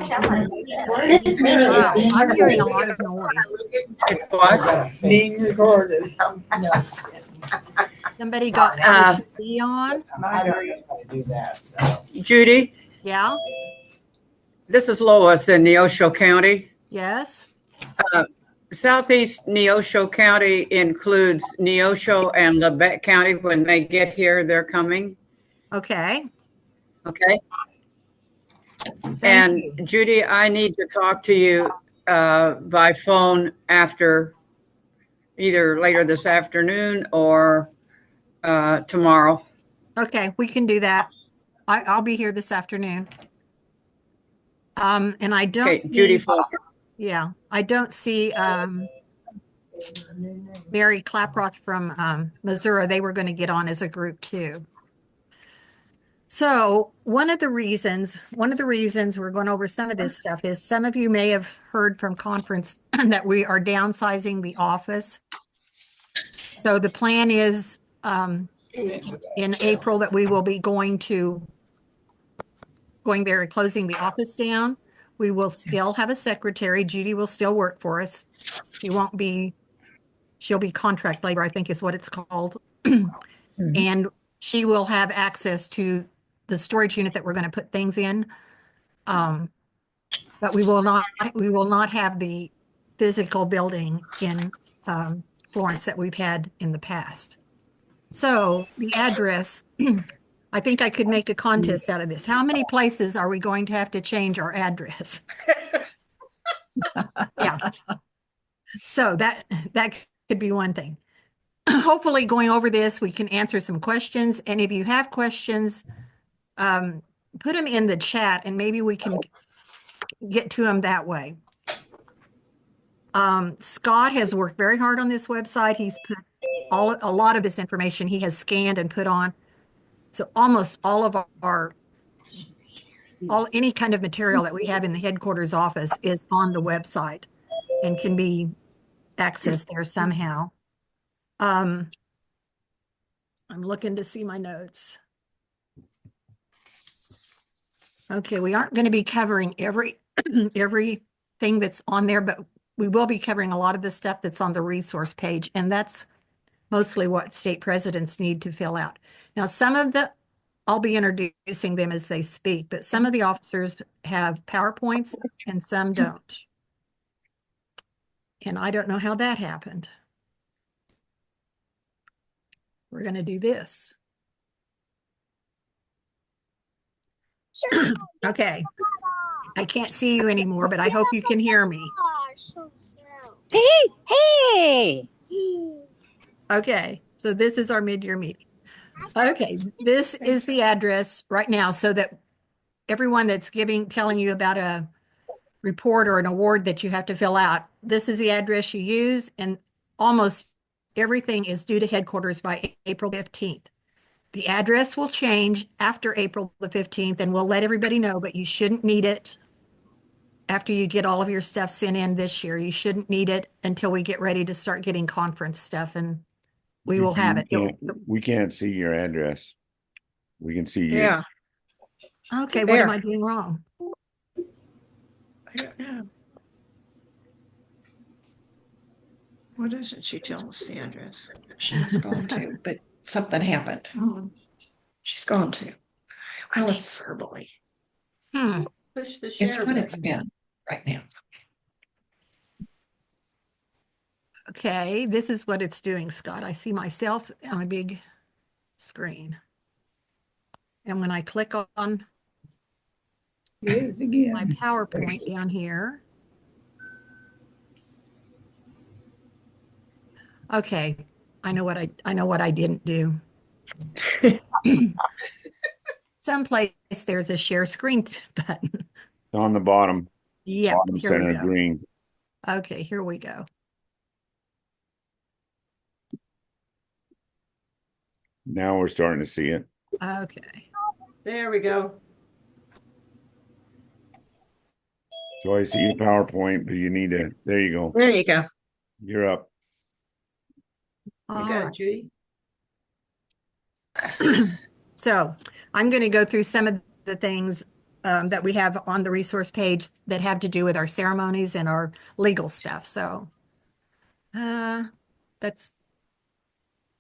This meeting is Wow, being I'm hearing a recorded. lot of noise. It's what? Being recorded. Somebody got the TV on? I don't know how to do that, so. Judy, Yeah, this is Lois in Neosho County. yes. Southeast Neosho County includes Neosho and Labette County. When they get here, they're coming. Okay. Okay. Thank And you. Judy, I need to talk to you by phone after either later this afternoon or tomorrow. Okay, we can do that. I'll be here this afternoon. And I don't Okay, Judy see, Fulmer. yeah, I don't see Mary Klaproth from Missouri. They were going to get on as a group too. So one of the reasons we're going over some of this stuff is some of you may have heard from conference that we are downsizing the office. So the plan is in April that we will be going there and closing the office down. We will still have a secretary. Judy will still work for us. She'll be contract labor, I think is what it's called. And she will have access to the storage unit that we're going to put things in. But we will not have the physical building in Florence that we've had in the past. So the address, I think I could make a contest out of this. How many places are we going to have to change our address? Yeah. So that could be one thing. Hopefully going over this, we can answer some questions. And if you have questions, put them in the chat and maybe we can get to them that way. Scott has worked very hard on this website. He's put a lot of this information he has scanned and put on. So almost all of any kind of material that we have in the headquarters office is on the website and can be accessed there somehow. I'm looking to see my notes. Okay, we aren't going to be covering everything that's on there, but we will be covering a lot of the stuff that's on the resource page, and that's mostly what state presidents need to fill out. Now, I'll be introducing them as they speak, but some of the officers have PowerPoints and some don't. And I don't know how that happened. We're going to do this. Okay. I can't see you anymore, but I hope you can hear me. Hey. Okay, so this is our mid-year meeting. Okay, this is the address right now so that everyone that's telling you about a report or an award that you have to fill out, this is the address you use, and almost everything is due to headquarters by April 15th. The address will change after April the 15th, and we'll let everybody know, but you shouldn't need it after you get all of your stuff sent in this year. You shouldn't need it until we get ready to start getting conference stuff, and we will have it. We can't see your address. We can see you. Yeah. Okay, what am I doing wrong? I don't know. Why doesn't she tell us the address? She's gone to, but something happened. She's gone to. Well, it's verbally. Push the share It's what it's been right now. Okay, this is what it's doing, Scott. I see myself on a big screen. And when I click on my PowerPoint down here. Okay, I know what I didn't do. Someplace there's a share screen button. It's on the bottom. Yeah, Bottom here we center go. green. Okay, here we go. Now we're starting to see it. Okay. There we go. So I see your PowerPoint, but you need to, there you go. There you go. You're up. You All got right. it, Judy. So I'm going to go through some of the things that we have on the resource page that have to do with our ceremonies and our legal stuff. So this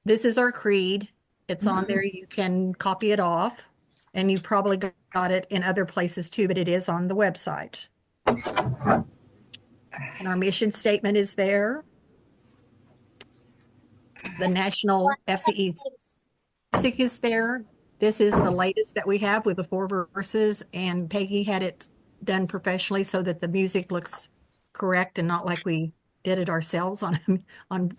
is our creed. It's on there. You can copy it off, and you probably got it in other places too, but it is on the website. And our mission statement is there. The National FCE music is there. This is the latest that we have with the 4 verses, and Peggy had it done professionally so that the music looks correct and not like we did it ourselves on on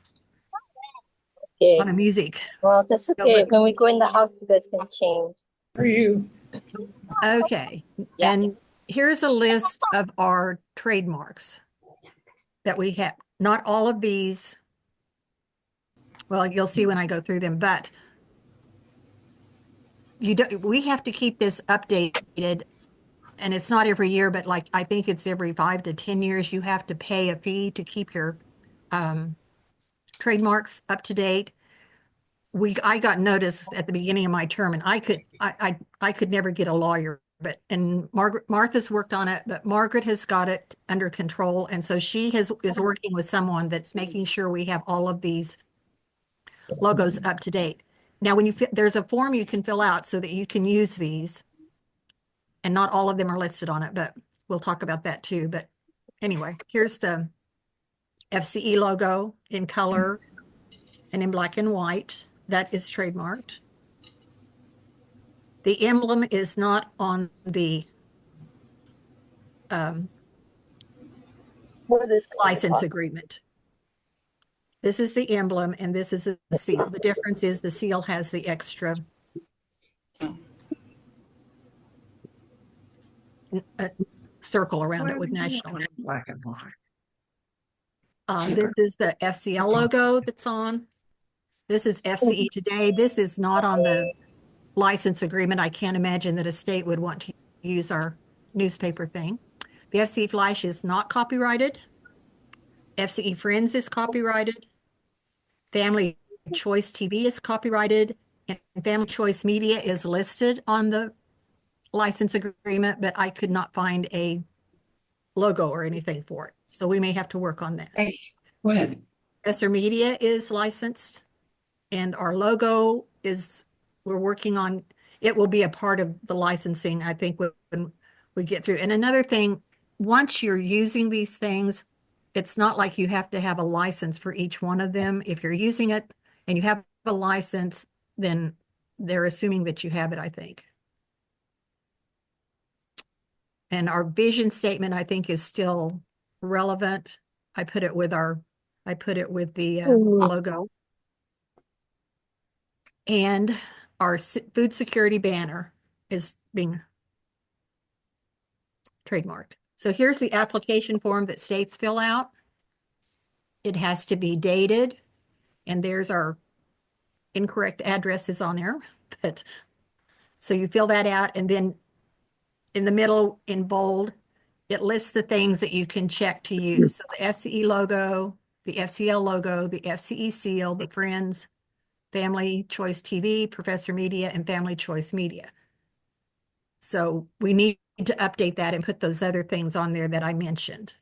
Okay. a music. Well, that's No, okay. but- When we go in the house, you guys can change. For you. Okay. Yeah. And here's a list of our trademarks that we have. Not all of these, well, you'll see when I go through them, but we have to keep this updated, and it's not every year, but like I think it's every 5 to 10 years you have to pay a fee to keep your trademarks up to date. I got noticed at the beginning of my term, and I could never get a lawyer, and Martha's worked on it, but Margaret has got it under control, and so she is working with someone that's making sure we have all of these logos up to date. Now, when there's a form you can fill out so that you can use these, and not all of them are listed on it, but we'll talk about that too. But anyway, here's the FCE logo in color and in black and white. That is trademarked. The emblem is not on the What is license agreement. This is the emblem, and this is the seal. The difference is the seal has the extra circle around it with national. Black and white. This is the FCL logo that's on. This is FCE today. This is not on the license agreement. I can't imagine that a state would want to use our newspaper thing. The FCE Flash is not copyrighted. FCE Friends is copyrighted. Family Choice TV is copyrighted, and Family Choice Media is listed on the license agreement, but I could not find a logo or anything for it. So we may have to work on that. Hey, go ahead. Professor Media is licensed, and our logo we're working on, it will be a part of the licensing, I think, when we get through. And another thing, once you're using these things, it's not like you have to have a license for each one of them. If you're using it and you have a license, then they're assuming that you have it, I think. And our vision statement, I think, is still relevant. I put it with the logo. And our food security banner is being trademarked. So here's the application form that states fill out. It has to be dated, and there's our incorrect addresses on there. But so you fill that out, and then in the middle in bold, it lists the things that you can check to use. So the FCE logo, the FCL logo, the FCE seal, the Friends, Family Choice TV, Professor Media, and Family Choice Media. So we need to update that and put those other things on there that I mentioned.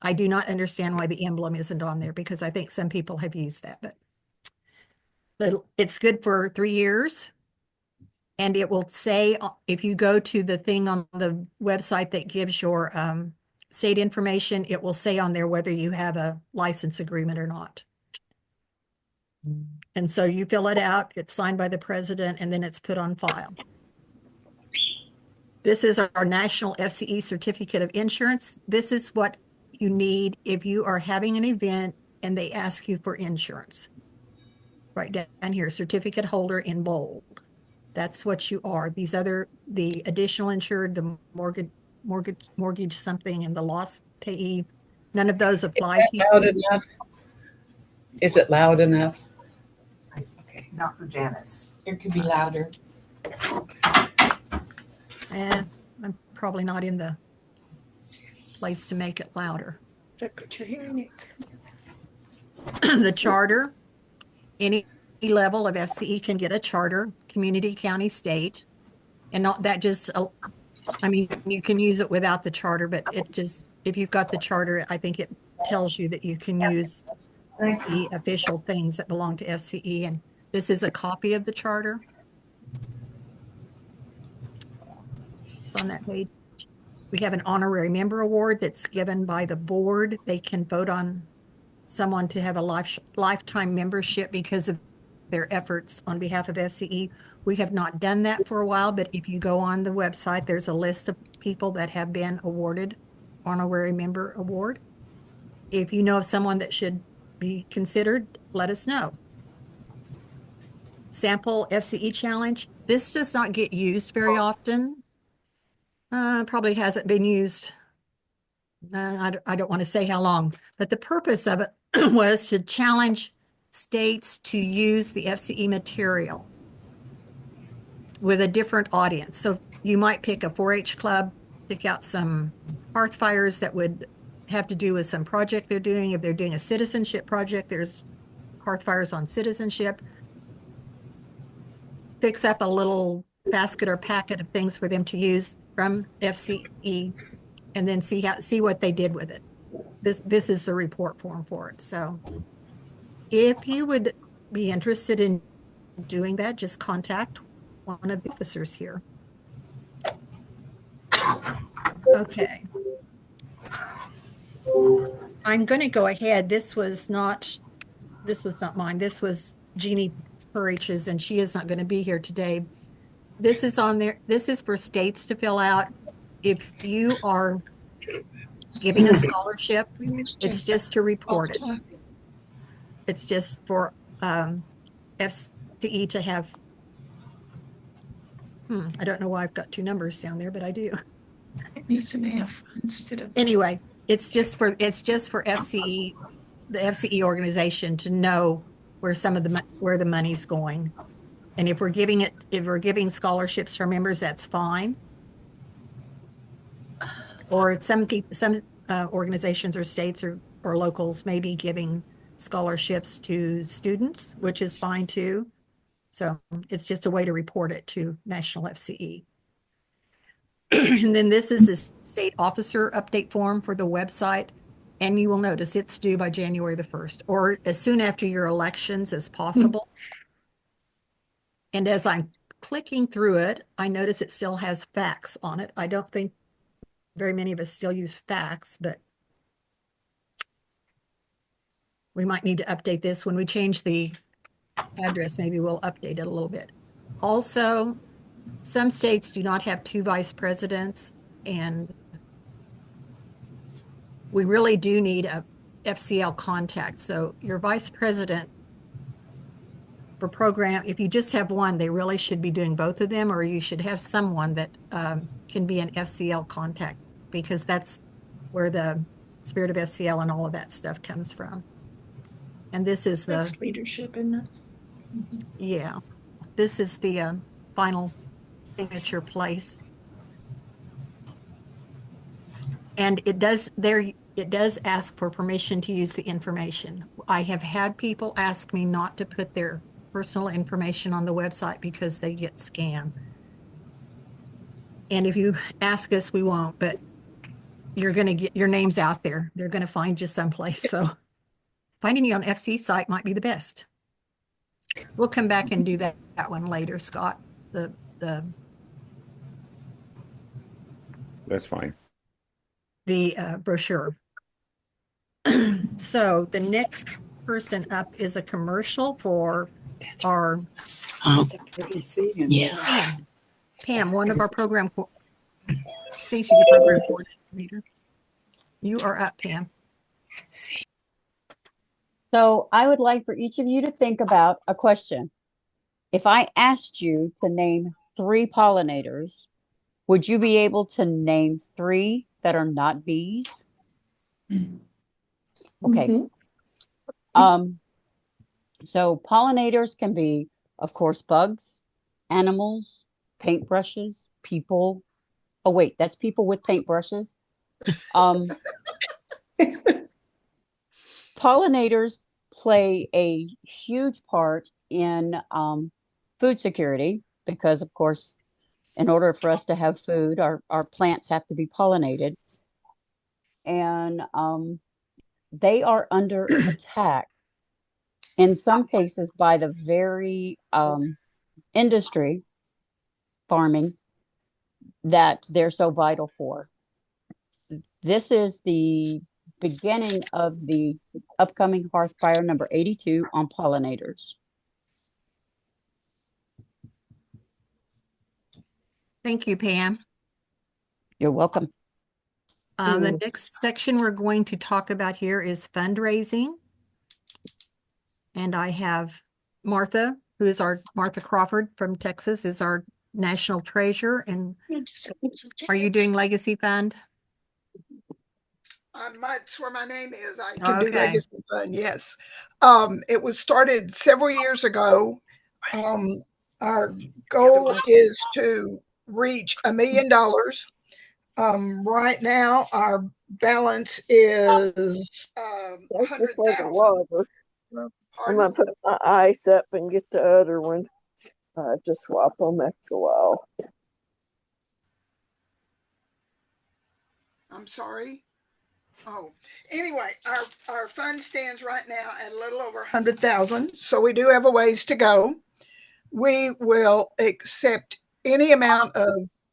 I do not understand why the emblem isn't on there, because I think some people have used that, but it's good for 3 years. And it will say, if you go to the thing on the website that gives your state information, it will say on there whether you have a license agreement or not. And so you fill it out, it's signed by the president, and then it's put on file. This is our National FCE Certificate of Insurance. This is what you need if you are having an event and they ask you for insurance. Right down here, certificate holder in bold. That's what you are. The additional insured, the mortgage something, and the loss payee, none of those apply to you. Loud enough? Is it loud enough? Okay, not for Janice. It could be louder. And I'm probably not in the place to make it louder. Put your hearing aids. The charter, any level of FCE can get a charter, community, county, state, and not that just I mean, you can use it without the charter, but it just, if you've got the charter, I think it tells you that you can use the official things that belong to FCE. And this is a copy of the charter. It's on that page. We have an honorary member award that's given by the board. They can vote on someone to have a lifetime membership because of their efforts on behalf of FCE. We have not done that for a while, but if you go on the website, there's a list of people that have been awarded honorary member award. If you know of someone that should be considered, let us know. Sample FCE challenge. This does not get used very often. Probably hasn't been used. I don't want to say how long, but the purpose of it was to challenge states to use the FCE material with a different audience. So you might pick a 4-H club, pick out some hearth fires that would have to do with some project they're doing. If they're doing a citizenship project, there's hearth fires on citizenship. Fix up a little basket or packet of things for them to use from FCE, and then see what they did with it. This is the report form for it. So if you would be interested in doing that, just contact one of the officers here. Okay. I'm going to go ahead. This was not mine. This was Jeannie Furrich's, and she is not going to be here today. This is on there. This is for states to fill out. If you are giving a scholarship, it's just to report it. It's just for FCE to have. I don't know why I've got two numbers down there, but I do. It needs an F instead of. Anyway, it's just for FCE, the FCE organization to know where where the money's going. And if we're giving scholarships to our members, that's fine. Or some organizations or states or locals may be giving scholarships to students, which is fine too. So it's just a way to report it to National FCE. And then this is the state officer update form for the website. And you will notice it's due by January the 1st, or as soon after your elections as possible. And as I'm clicking through it, I notice it still has fax on it. I don't think very many of us still use fax, but we might need to update this when we change the address. Maybe we'll update it a little bit. Also, some states do not have 2 vice presidents, and we really do need a FCL contact. So your vice president for program, if you just have one, they really should be doing both of them, or you should have someone that can be an FCL contact, because that's where the spirit of FCL and all of that stuff comes from. And this is That's leadership, isn't it? yeah, this is the final signature place. And it does ask for permission to use the information. I have had people ask me not to put their personal information on the website because they get scammed. And if you ask us, we won't, but you're going to get your names out there. They're going to find you someplace. Yes. So finding you on FC site might be the best. We'll come back and do that one later, Scott. That's fine. The brochure. So the next person up is a commercial for our Pam, one of our program. I think she's a program coordinator. You are up, Pam. So I would like for each of you to think about a question. If I asked you to name 3 pollinators, would you be able to name 3 that are not bees? Okay. So pollinators can be, of course, bugs, animals, paintbrushes, people. Oh, wait, that's people with paintbrushes. Pollinators play a huge part in food security because, of course, in order for us to have food, our plants have to be pollinated. And they are under attack in some cases by the very industry, farming, that they're so vital for. This is the beginning of the upcoming Hearth Fire number 82 on pollinators. Thank you, Pam. You're welcome. The next section we're going to talk about here is fundraising. And I have Martha, who is Martha Crawford from Texas, is our national treasurer. And are you doing Legacy Fund? That's where my name is. I can do Okay. Legacy Fund, yes. It was started several years ago. Our goal is to reach $1 million. Right now, our balance is That's just like a 100,000. water. I'm gonna put my ice up and get the other one to swap them after a while. I'm sorry. Oh, anyway, our fund stands right now at a little over 100,000. So we do have a ways to go. We will accept any amount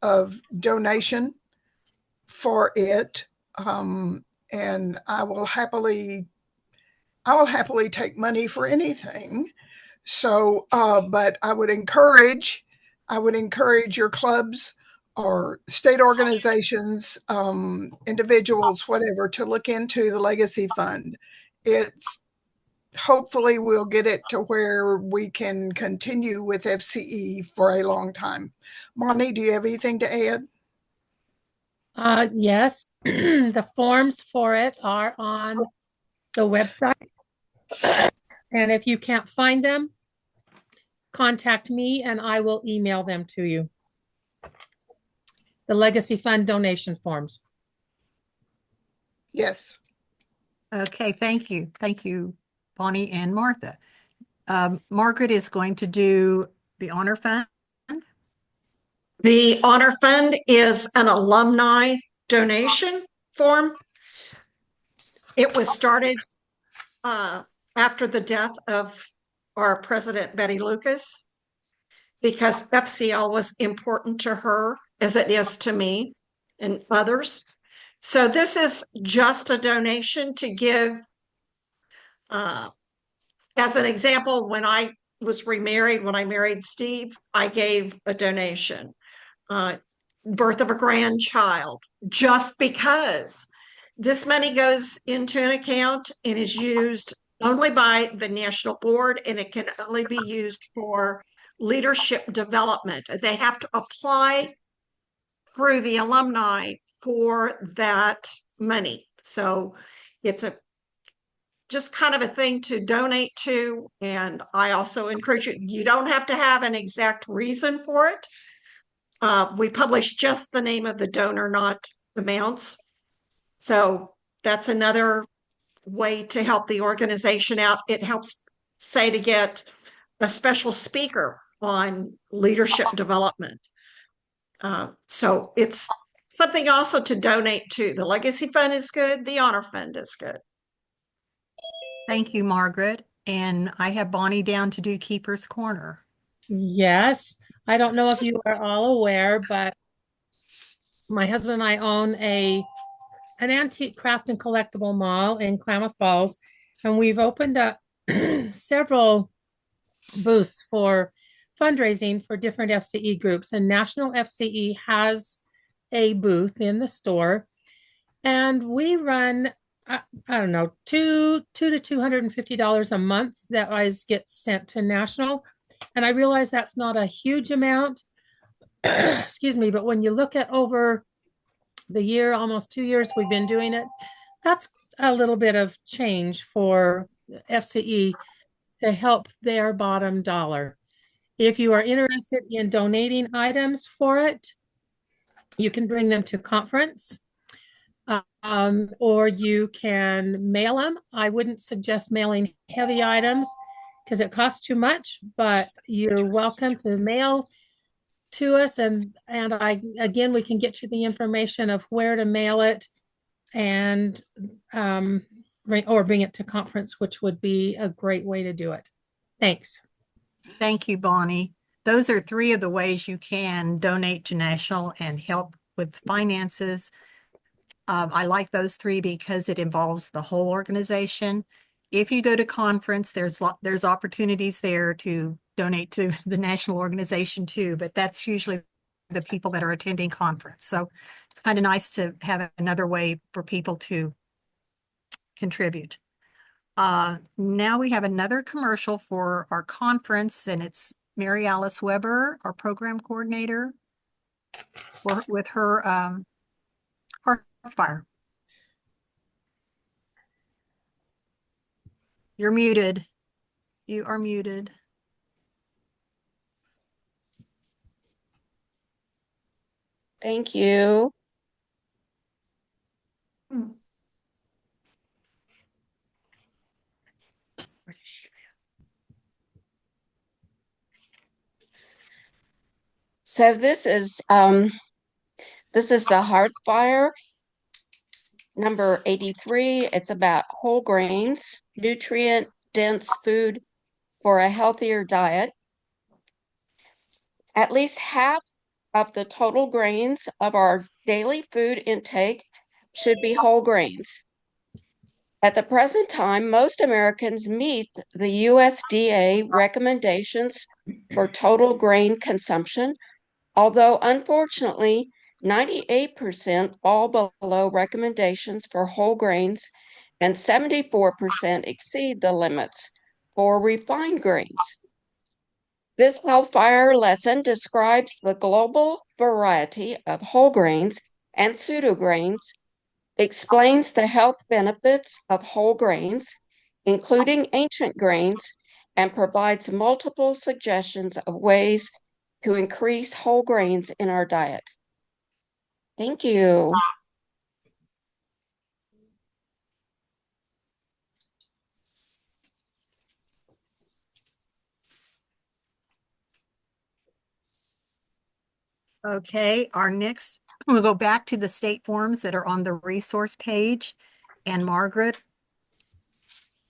of donation for it. And I will happily take money for anything. So, but I would encourage your clubs or state organizations, individuals, whatever, to look into the Legacy Fund. It's hopefully we'll get it to where we can continue with FCE for a long time. Monty, do you have anything to add? Yes, the forms for it are on the website. And if you can't find them, contact me and I will email them to you. The Legacy Fund donation forms. Yes. Okay, thank you. Thank you, Bonnie and Martha. Margaret is going to do the Honor Fund. The Honor Fund is an alumni donation form. It was started after the death of our president, Betty Lucas, because FCL was important to her as it is to me and others. So this is just a donation to give, as an example, when I was remarried, when I married Steve, I gave a donation. Birth of a grandchild, just because this money goes into an account and is used only by the national board, and it can only be used for leadership development. They have to apply through the alumni for that money. So it's just kind of a thing to donate to. And I also encourage you don't have to have an exact reason for it. We publish just the name of the donor, not amounts. So that's another way to help the organization out. It helps, say, to get a special speaker on leadership development. So it's something also to donate to. The Legacy Fund is good. The Honor Fund is good. Thank you, Margaret. And I have Bonnie down to do Keeper's Corner. Yes. I don't know if you are all aware, but my husband and I own an antique craft and collectible mall in Klamath Falls, and we've opened up several booths for fundraising for different FCE groups. And National FCE has a booth in the store, and we run I don't know, $200 to $250 a month that always gets sent to National. And I realize that's not a huge amount, excuse me, but when you look at over the year, almost 2 years we've been doing it, that's a little bit of change for FCE to help their bottom dollar. If you are interested in donating items for it, you can bring them to conference. Or you can mail them. I wouldn't suggest mailing heavy items because it costs too much, but you're welcome to mail to us, and I again we can get you the information of where to mail it, and bring it to conference, which would be a great way to do it. Thanks. Thank you, Bonnie. Those are three of the ways you can donate to National and help with finances. I like those three because it involves the whole organization. If you go to conference, there's opportunities there to donate to the national organization too, but that's usually the people that are attending conference. So it's kind of nice to have another way for people to contribute. Now we have another commercial for our conference, and it's Mary Alice Weber, our program coordinator, with her hearth fire. You're muted. You are muted. Thank you. So this is the hearth fire number 83. It's about whole grains, nutrient dense food for a healthier diet. At least half of the total grains of our daily food intake should be whole grains. At the present time, most Americans meet the USDA recommendations for total grain consumption, although unfortunately, 98% fall below recommendations for whole grains and 74% exceed the limits for refined grains. This health fire lesson describes the global variety of whole grains and pseudograins, explains the health benefits of whole grains, including ancient grains, and provides multiple suggestions of ways to increase whole grains in our diet. Thank you. Okay, we'll go back to the state forms that are on the resource page. And Margaret,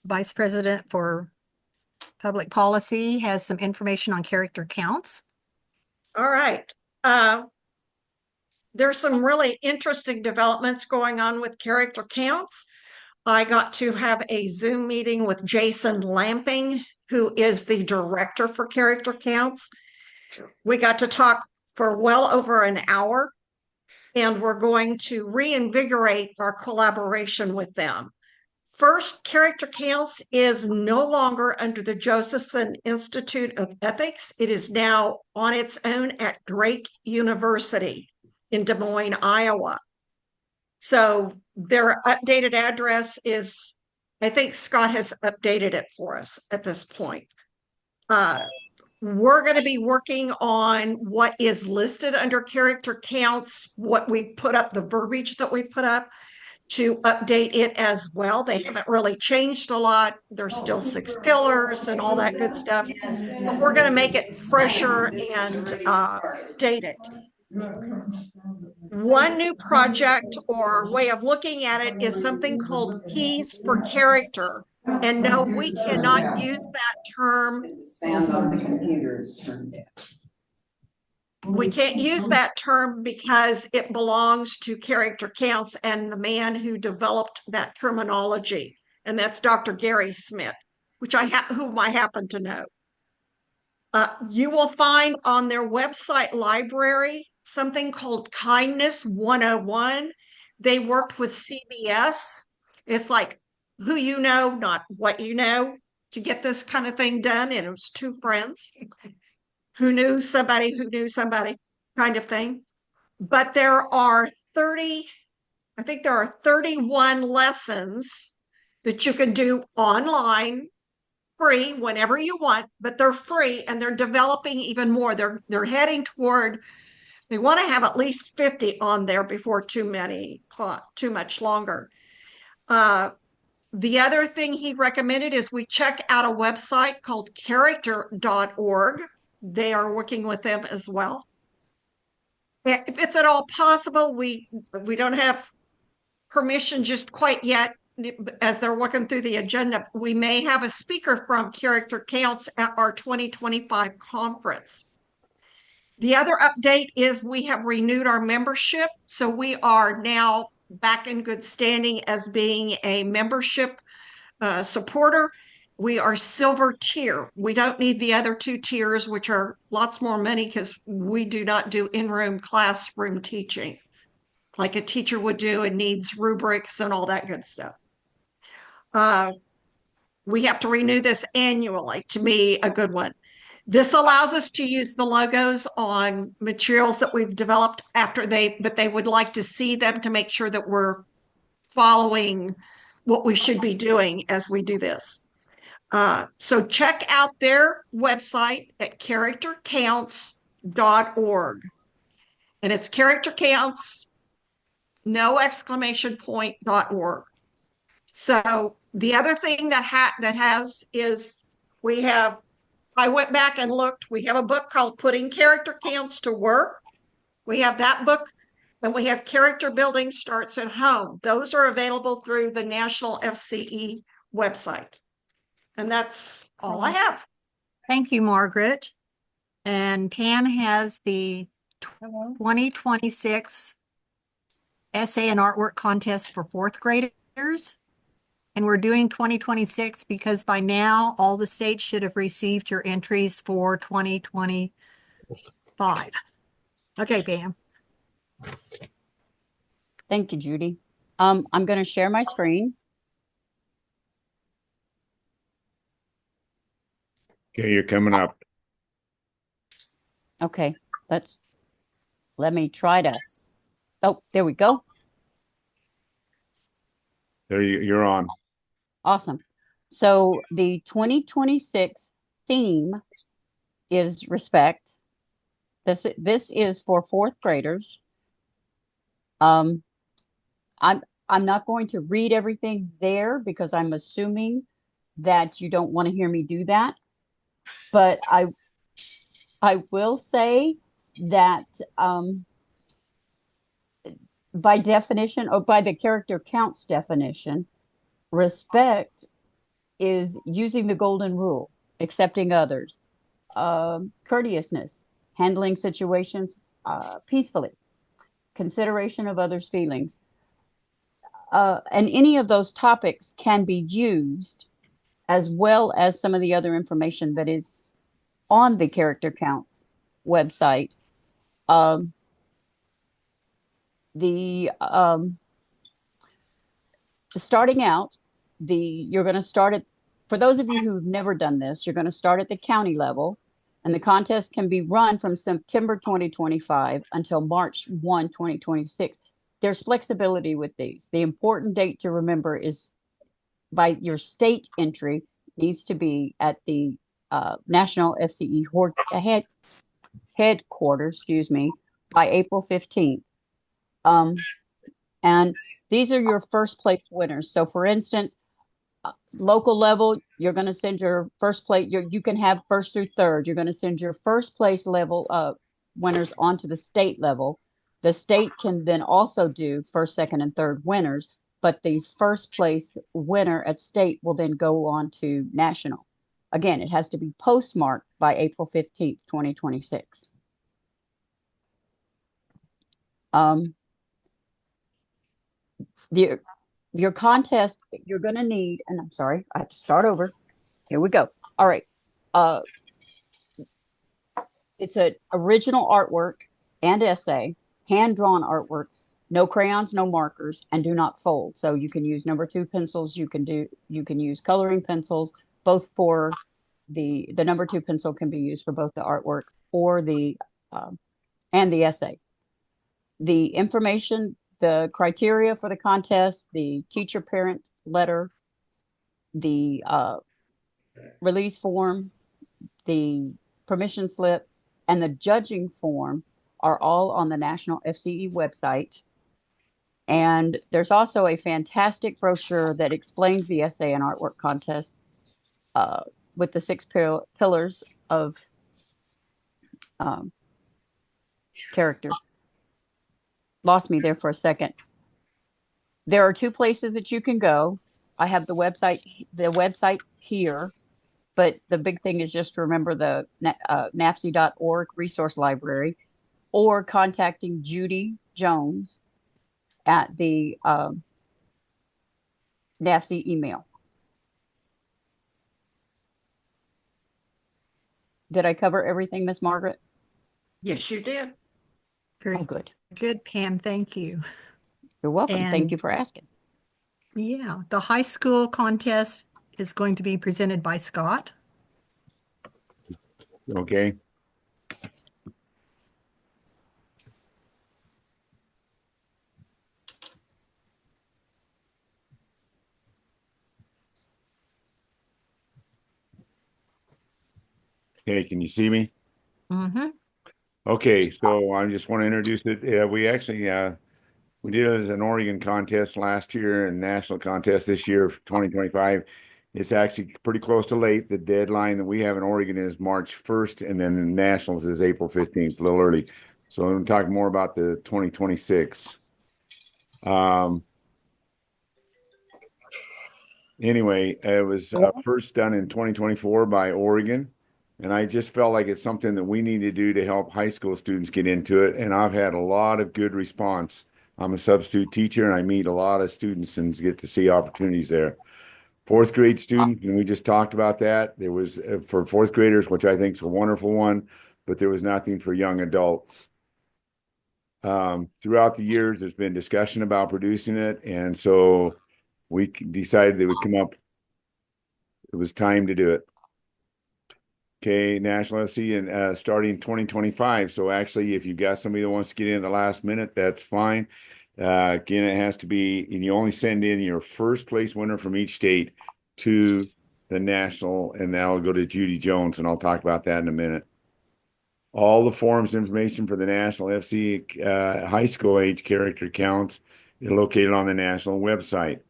Vice President for Public Policy, has some information on character counts. All right. There's some really interesting developments going on with character counts. I got to have a Zoom meeting with Jason Lamping, who is the director for character counts. We got to talk for well over an hour, and we're going to reinvigorate our collaboration with them. First, character counts is no longer under the Josephson Institute of Ethics. It is now on its own at Drake University in Des Moines, Iowa. So their updated address is, I think Scott has updated it for us at this point. We're going to be working on what is listed under character counts, what we put up, the verbiage that we put up, to update it as well. They haven't really changed a lot. There's still 6 pillars and all that good stuff. But we're going to make it fresher and date it. One new project or way of looking at it is something called keys for character. And no, we cannot use that term. Sound on the computer is turned down. We can't use that term because it belongs to character counts and the man who developed that terminology, and that's Dr. Gary Smith, whom I happen to know. You will find on their website library something called Kindness 101. They worked with CBS. It's like who you know, not what you know, to get this kind of thing done. And it was 2 friends who knew somebody kind of thing. But there are 31 lessons that you can do online, free, whenever you want, but they're free, and they're developing even more. They're heading toward, they want to have at least 50 on there before too much longer. The other thing he recommended is we check out a website called character.org. They are working with them as well. If it's at all possible, we don't have permission just quite yet as they're working through the agenda. We may have a speaker from Character Counts at our 2025 conference. The other update is we have renewed our membership. So we are now back in good standing as being a membership supporter. We are silver tier. We don't need the other two tiers, which are lots more money because we do not do in-room classroom teaching like a teacher would do and needs rubrics and all that good stuff. We have to renew this annually to be a good one. This allows us to use the logos on materials that we've developed but they would like to see them to make sure that we're following what we should be doing as we do this. So check out their website at charactercounts.org. And it's character counts, no exclamation point.org. So the other thing that has is I went back and looked. We have a book called Putting Character Counts to Work. We have that book, and we have Character Building Starts at Home. Those are available through the National FCE website. And that's all I have. Thank you, Margaret. And Pam has the 2026 essay and artwork contest for fourth graders. And we're doing 2026 because by now all the states should have received your entries for 2025. Okay, Pam. Thank you, Judy. I'm going to share my screen. Okay, you're coming up. Okay, let me try to, oh, there we go. There you're on. Awesome. So the 2026 theme is respect. This is for fourth graders. I'm not going to read everything there because I'm assuming that you don't want to hear me do that. But I will say that by definition, or by the character counts definition, respect is using the golden rule, accepting others, courteousness, handling situations peacefully, consideration of others' feelings. And any of those topics can be used as well as some of the other information that is on the Character Counts website. Starting out, you're going to start at, for those of you who've never done this, you're going to start at the county level, and the contest can be run from September 2025 until March 1, 2026. There's flexibility with these. The important date to remember is by your state entry needs to be at the National FCE headquarters, by April 15th. And these are your first place winners. So for instance, local level, you're going to send your first place, you can have first through third. You're going to send your first place level winners onto the state level. The state can then also do first, second, and third winners, but the first place winner at state will then go on to national. Again, it has to be postmarked by April 15th, 2026. Your contest, you're going to need, and I'm sorry, I have to start over. Here we go. All right. It's an original artwork and essay, hand-drawn artwork, no crayons, no markers, and do not fold. So you can use number 2 pencils. You can use coloring pencils, both for the number 2 pencil can be used for both the artwork or and the essay. The information, the criteria for the contest, the teacher parent letter, the release form, the permission slip, and the judging form are all on the National FCE website. And there's also a fantastic brochure that explains the essay and artwork contest with the 6 pillars of character. lost me there for a second. There are two places that you can go. I have the website here, but the big thing is just to remember the NAFC.org resource library, or contacting Judy Jones at the NAFC email. Did I cover everything, Miss Margaret? Yes, you did. Very Oh, good. good, Pam. Thank you. You're welcome. Thank And you for asking. yeah, the high school contest is going to be presented by Scott. Okay. Okay, can you see me? Mm-hmm. Okay, so I just want to introduce it. We actually we did it as an Oregon contest last year and national contest this year for 2025. It's actually pretty close to late. The deadline that we have in Oregon is March 1st, and then the nationals is April 15th, a little early. So I'm going to talk more about the 2026. Anyway, it was first done in 2024 by Oregon. And I just felt like it's something that we need to do to help high school students get into it. And I've had a lot of good response. I'm a substitute teacher and I meet a lot of students and get to see opportunities there. Fourth grade students, and we just talked about that. There was for fourth graders, which I think is a wonderful one, but there was nothing for young adults. Throughout the years, there's been discussion about producing it. And so we decided that we come up, it was time to do it. Okay, National FC and starting 2025. So actually, if you've got somebody that wants to get in at the last minute, that's fine. Again, it has to be, and you only send in your first place winner from each state to the national, and that'll go to Judy Jones, and I'll talk about that in a minute. All the forms information for the National FC high school age character counts is located on the national website,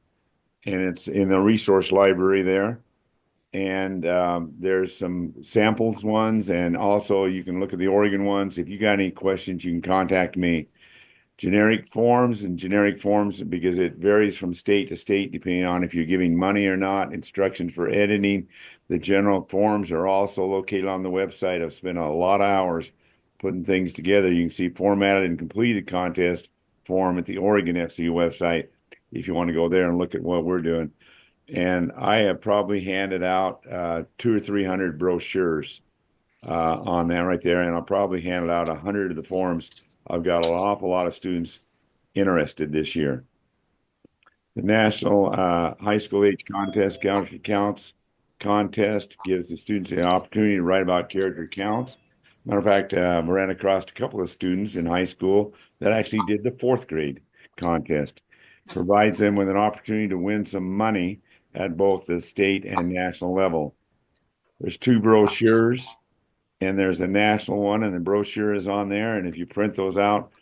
and it's in the resource library there. And there's some samples ones, and also you can look at the Oregon ones. If you got any questions, you can contact me. Generic forms because it varies from state to state depending on if you're giving money or not. Instructions for editing. The general forms are also located on the website. I've spent a lot of hours putting things together. You can see formatted and completed contest form at the Oregon FCE website if you want to go there and look at what we're doing. And I have probably handed out 200 or 300 brochures on that right there, and I'll probably handed out 100 of the forms. I've got an awful lot of students interested this year. The National High School Age Contest contest gives the students the opportunity to write about character counts. Matter of fact, I ran across a couple of students in high school that actually did the fourth grade contest. Provides them with an opportunity to win some money at both the state and national level. There's 2 brochures, and there's a national one, and the brochure is on there. And if you print those out,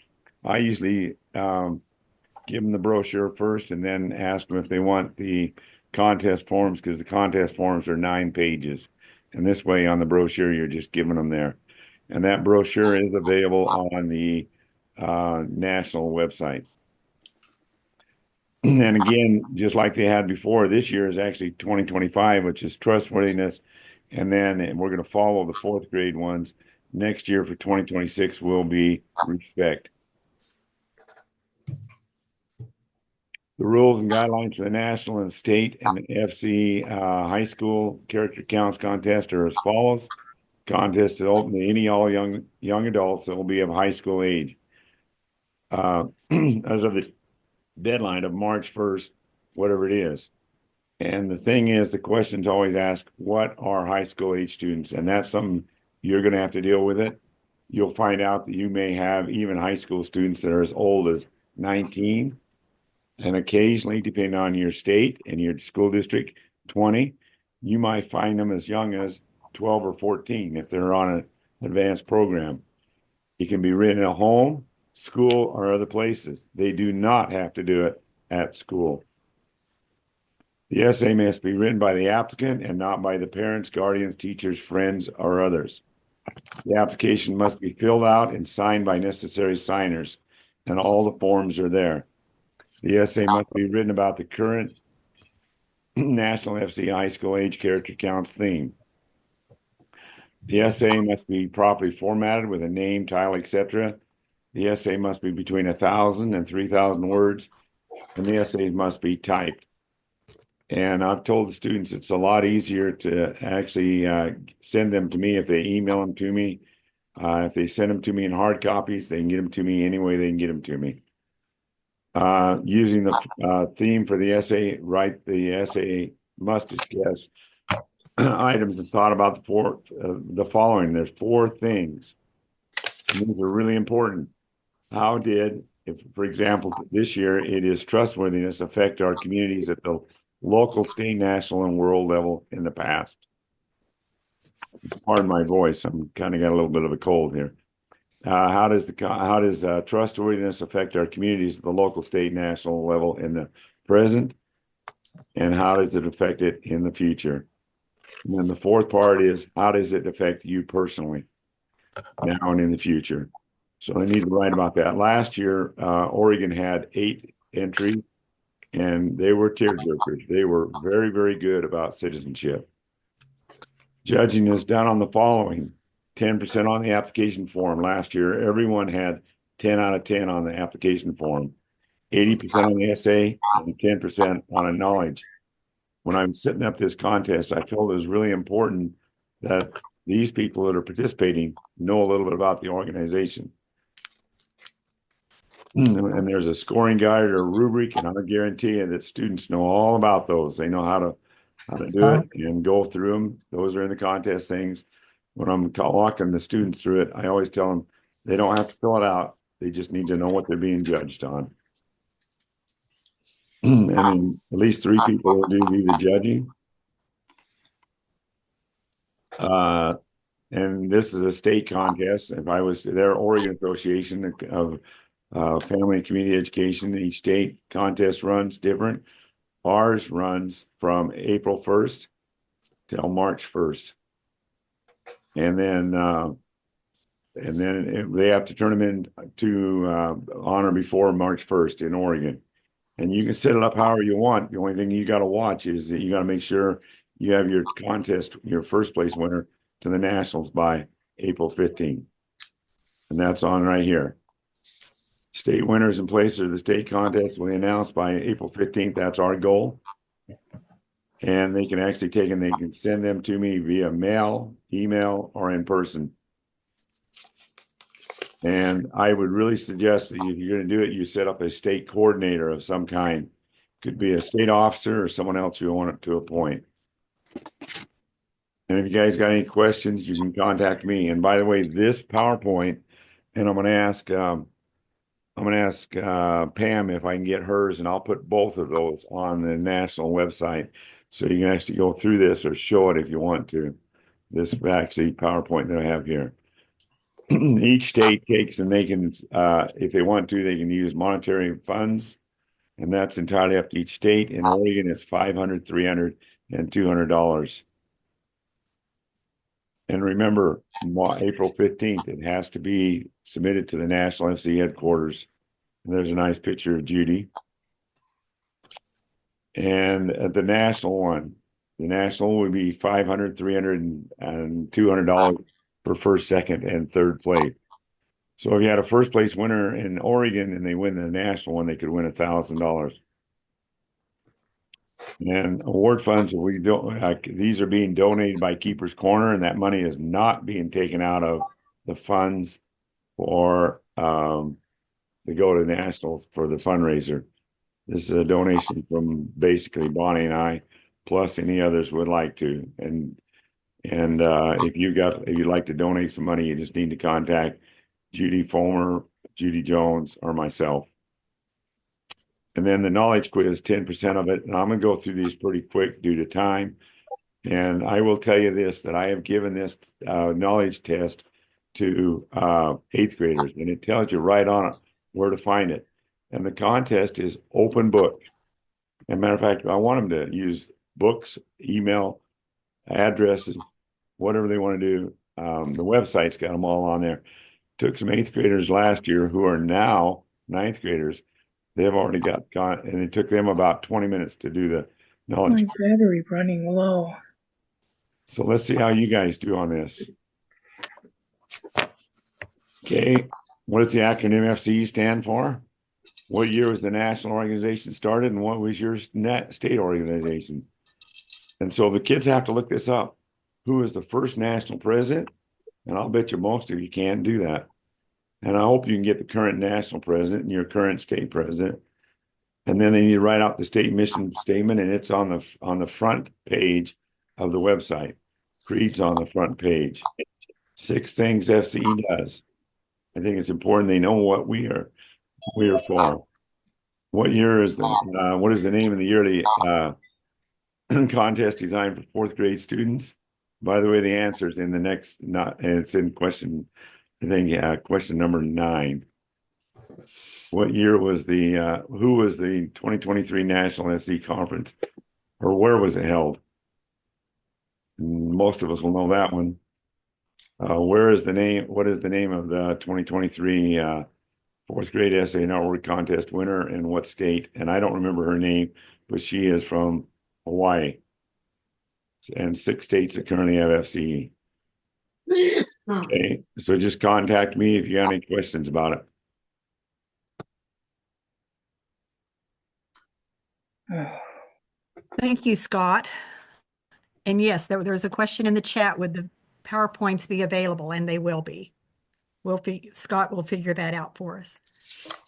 I usually give them the brochure first and then ask them if they want the contest forms, because the contest forms are 9 pages. And this way on the brochure, you're just giving them there. And that brochure is available on the national website. And again, just like they had before, this year is actually 2025, which is trustworthiness. And then we're going to follow the fourth grade ones. Next year for 2026 will be respect. The rules and guidelines for the national and state and the FCE high school character counts contest are as follows. Contest is open to any all young adults that will be of high school age. As of the deadline of March 1st, whatever it is. And the thing is, the questions always ask, what are high school age students? And that's something you're going to have to deal with it. You'll find out that you may have even high school students that are as old as 19, and occasionally, depending on your state and your school district, 20. You might find them as young as 12 or 14 if they're on an advanced program. It can be written at home, school, or other places. They do not have to do it at school. The essay must be written by the applicant and not by the parents, guardians, teachers, friends, or others. The application must be filled out and signed by necessary signers. and all the forms are there. The essay must be written about the current National FCE High School Age Character Counts theme. The essay must be properly formatted with a name, title, etc. The essay must be between 1,000 and 3,000 words, and the essays must be typed. And I've told the students it's a lot easier to actually send them to me if they email them to me. If they send them to me in hard copies, they can get them to me any way they can get them to me. Using the theme for the essay, write the essay must discuss items and thought about the following. There's 4 things. And these are really important. How did, if, for example, this year it is trustworthiness affect our communities at the local, state, national, and world level in the past? Pardon my voice. I'm kind of got a little bit of a cold here. How does trustworthiness affect our communities at the local, state, national level in the present? And how does it affect it in the future? And then the 4th part is, how does it affect you personally now and in the future? So I need to write about that. Last year, Oregon had 8 entries, and they were tearjerkers. They were very, very good about citizenship. Judging is done on the following: 10% on the application form. Last year, everyone had 10 out of 10 on the application form, 80% on the essay, and 10% on a knowledge. When I'm setting up this contest, I felt it was really important that these people that are participating know a little bit about the organization. And there's a scoring guide or a rubric, and I guarantee you that students know all about those. They know how to do it and go through them. Those are in the contest things. When I'm walking the students through it, I always tell them they don't have to fill it out. They just need to know what they're being judged on. And then at least 3 people will do the judging. And this is a state contest. If I was their Oregon Association of Family and Community Education, each state contest runs different. Ours runs from April 1st till March 1st. And then they have to turn them in to honor before March 1st in Oregon. And you can set it up however you want. The only thing you got to watch is that you got to make sure you have your contest, your first place winner to the nationals by April 15th. And that's on right here. State winners and places of the state contest will be announced by April 15th. That's our goal. And they can actually take and they can send them to me via mail, email, or in person. And I would really suggest that if you're going to do it, you set up a state coordinator of some kind. Could be a state officer or someone else you want to appoint. And if you guys got any questions, you can contact me. And by the way, this PowerPoint, and I'm going to ask Pam if I can get hers, and I'll put both of those on the national website, so you can actually go through this or show it if you want to. This actually PowerPoint that I have here. Each state takes, and they can, if they want to, they can use monetary funds, and that's entirely up to each state. In Oregon, it's $500, $300, and $200. And remember, April 15th, it has to be submitted to the National FCE headquarters. And there's a nice picture of Judy. And the national one, the national would be $500, $300, and $200 for first, second, and third place. So if you had a first place winner in Oregon and they win the national one, they could win $1,000. And award funds, we don't. These are being donated by Keeper's Corner, and that money is not being taken out of the funds for to go to nationals for the fundraiser. This is a donation from basically Bonnie and I, plus any others would like to. And if you'd like to donate some money, you just need to contact Judy Fulmer, Judy Jones, or myself. And then the knowledge quiz, 10% of it. And I'm going to go through these pretty quick due to time. And I will tell you this, that I have given this knowledge test to 8th graders, and it tells you right on it where to find it. And the contest is open book. As a matter of fact, I want them to use books, email, addresses, whatever they want to do. The website's got them all on there. Took some 8th graders last year who are now ninth graders. They've already gone, and it took them about 20 minutes to do the knowledge. My battery running low. So let's see how you guys do on this. Okay, what does the acronym FCE stand for? What year was the national organization started, and what was your state organization? And so the kids have to look this up. Who is the first national president? And I'll bet you most of you can't do that. And I hope you can get the current national president and your current state president. And then they need to write out the state mission statement, and it's on the front page of the website. Creed's on the front page. 6 things FCE does. I think it's important they know what we are for. What year is what is the name of the yearly contest designed for 4th grade students? By the way, the answer is in the next, and it's in question, I think, question number 9. What year was who was the 2023 National FC Conference, or where was it held? Most of us will know that one. What is the name of the 2023 4th grade essay and artwork contest winner, and what state? And I don't remember her name, but she is from Hawaii. And 6 states that currently have FCE. Okay, so just contact me if you have any questions about Oh. Thank you, Scott. And yes, there's a question in the chat. Would the PowerPoints be available? And they will be. Scott will figure that out for us.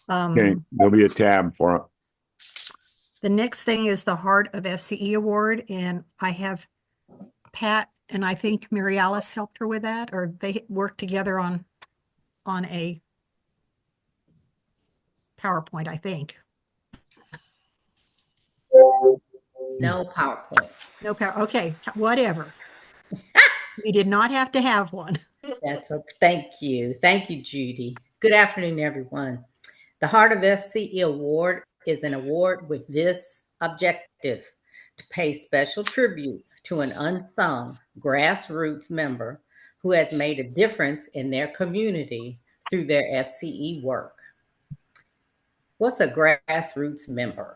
Okay, there'll be a tab for it. The next thing is the Heart of FCE Award, and I have Pat and I think Mary Alice helped her with that, or they worked together on a PowerPoint, I think. No PowerPoint. No power. Okay, whatever. We did not have to have one. That's okay. Thank you. Thank you, Judy. Good afternoon, everyone. The Heart of FCE Award is an award with this objective: to pay special tribute to an unsung grassroots member who has made a difference in their community through their FCE work. What's a grassroots member?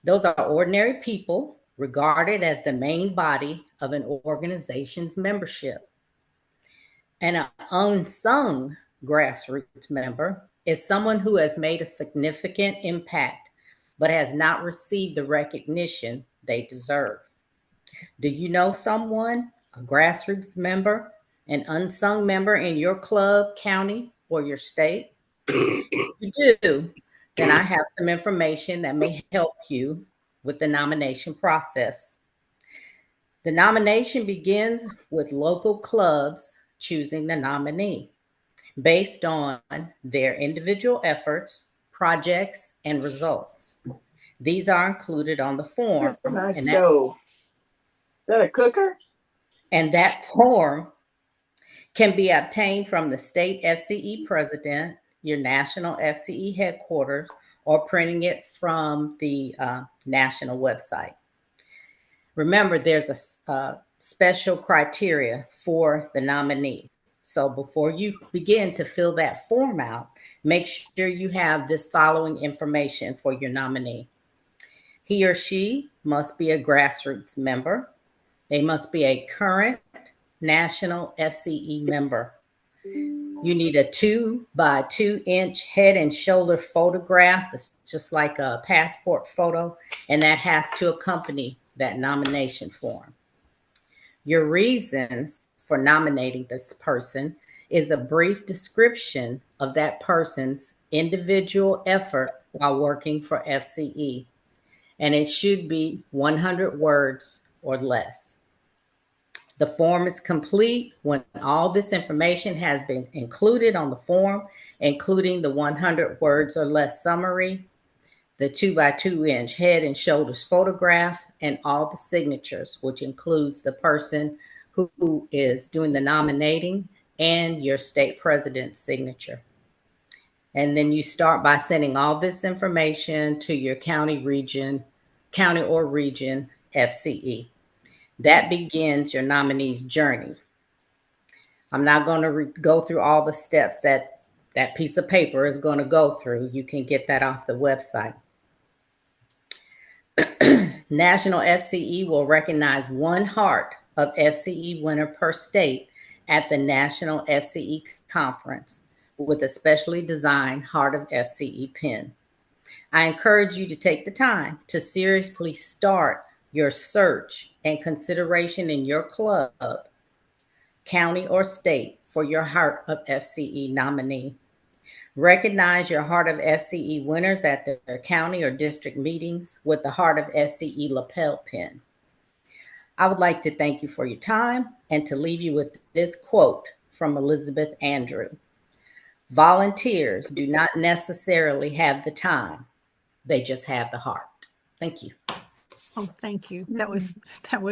Those are ordinary people regarded as the main body of an organization's membership. An unsung grassroots member is someone who has made a significant impact but has not received the recognition they deserve. Do you know someone, a grassroots member, an unsung member in your club, county, or your state? If you do, then I have some information that may help you with the nomination process. The nomination begins with local clubs choosing the nominee based on their individual efforts, projects, and results. These are included on the form. That's a nice stove. Is that a cooker? And that form can be obtained from the state FCE president, your national FCE headquarters, or printing it from the national website. Remember, there's a special criteria for the nominee. So before you begin to fill that form out, make sure you have this following information for your nominee. He or she must be a grassroots member. They must be a current national FCE member. You need a 2 by 2 inch head and shoulder photograph. It's just like a passport photo, and that has to accompany that nomination form. Your reasons for nominating this person is a brief description of that person's individual effort while working for FCE, and it should be 100 words or less. The form is complete when all this information has been included on the form, including the 100 words or less summary, the 2 by 2 inch head and shoulders photograph, and all the signatures, which includes the person who is doing the nominating and your state president's signature. And then you start by sending all this information to your county or region FCE. That begins your nominee's journey. I'm not going to go through all the steps that that piece of paper is going to go through. You can get that off the website. National FCE will recognize one Heart of FCE winner per state at the National FCE Conference with a specially designed Heart of FCE pin. I encourage you to take the time to seriously start your search and consideration in your club, county, or state for your Heart of FCE nominee. Recognize your Heart of FCE winners at their county or district meetings with the Heart of FCE lapel pin. I would like to thank you for your time and to leave you with this quote from Elizabeth Andrew. Volunteers do not necessarily have the time. They just have the heart. Thank you. Oh, thank you. That was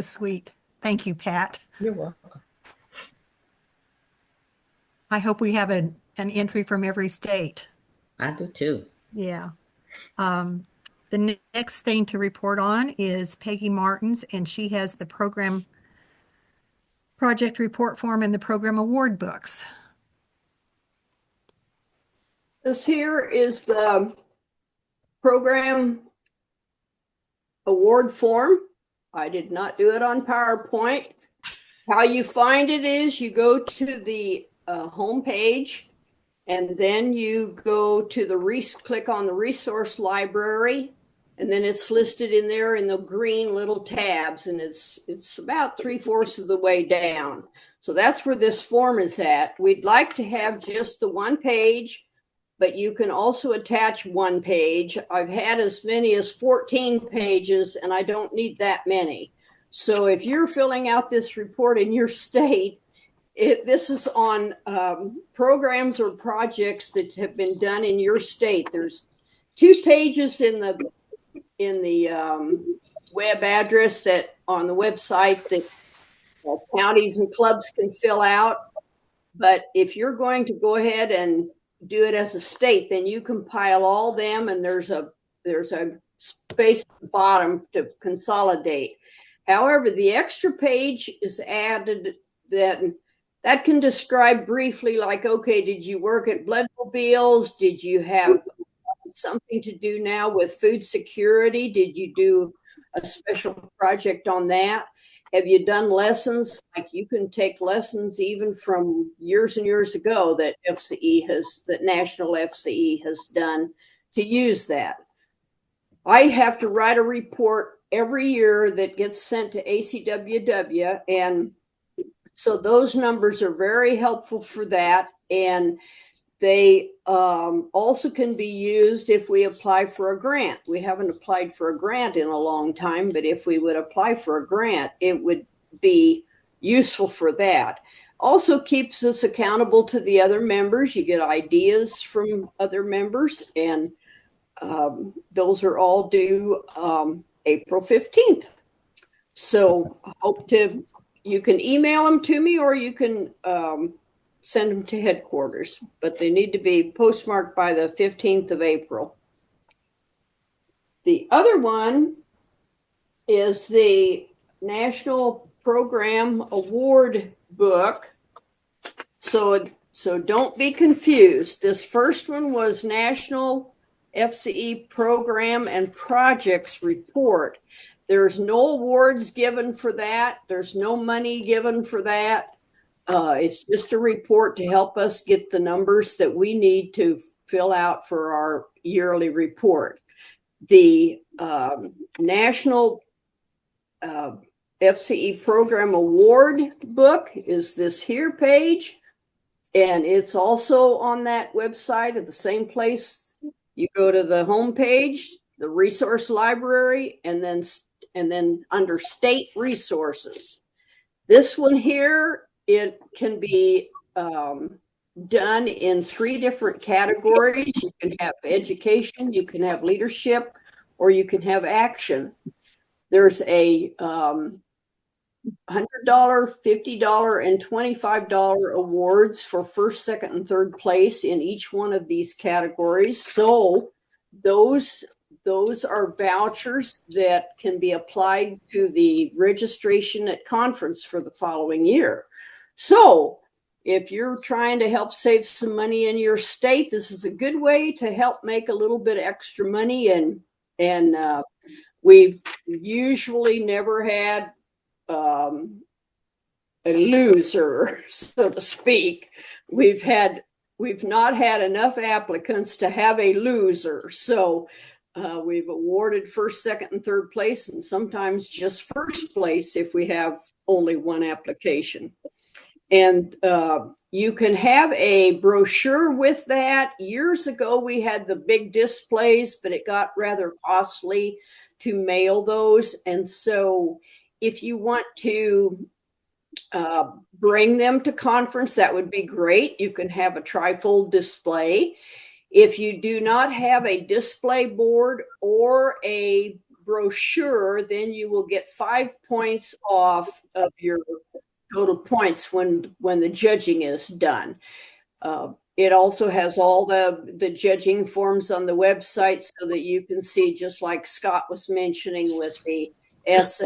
sweet. Thank you, Pat. You're welcome. I hope we have an entry from every state. I do too. Yeah. The next thing to report on is Peggy Martins, and she has the program project report form and the program award books. This here is the program award form. I did not do it on PowerPoint. How you find it is you go to the home page, and then you go to the click on the resource library, and then it's listed in there in the green little tabs, and it's about 3/4 of the way down. So that's where this form is at. We'd like to have just the one page, but you can also attach one page. I've had as many as 14 pages, and I don't need that many. So if you're filling out this report in your state, this is on programs or projects that have been done in your state. There's 2 pages in the web address that on the website that counties and clubs can fill out. But if you're going to go ahead and do it as a state, then you compile all them, and there's a space at the bottom to consolidate. However, the extra page is added that can describe briefly, like, okay, did you work at Bloodmobiles? Did you have something to do now with food security? Did you do a special project on that? Have you done lessons? Like, you can take lessons even from years and years ago that National FCE has done to use that. I have to write a report every year that gets sent to ACWW, and so those numbers are very helpful for that. And they also can be used if we apply for a grant. We haven't applied for a grant in a long time, but if we would apply for a grant, it would be useful for that. Also keeps us accountable to the other members. You get ideas from other members, and those are all due April 15th. So you can email them to me, or you can send them to headquarters, but they need to be postmarked by the 15th of April. The other one is the National Program Award book. So don't be confused. This first one was National FCE Program and Projects Report. There's no awards given for that. There's no money given for that. It's just a report to help us get the numbers that we need to fill out for our yearly report. The National FCE Program Award book is this here page, and it's also on that website at the same place. You go to the home page, the resource library, and then under state resources. This one here, it can be done in 3 different categories. You can have education, you can have leadership, or you can have action. There's a $100, $50, and $25 awards for first, second, and third place in each one of these categories. So those are vouchers that can be applied to the registration at conference for the following year. So if you're trying to help save some money in your state, this is a good way to help make a little bit of extra money. And we've usually never had a loser, so to speak. We've not had enough applicants to have a loser. So we've awarded first, second, and third place, and sometimes just first place if we have only one application. And you can have a brochure with that. Years ago, we had the big displays, but it got rather costly to mail those. And so if you want to bring them to conference, that would be great. You can have a trifold display. If you do not have a display board or a brochure, then you will get 5 points off of your total points when the judging is done. It also has all the judging forms on the website so that you can see, just like Scott was mentioning with the essay,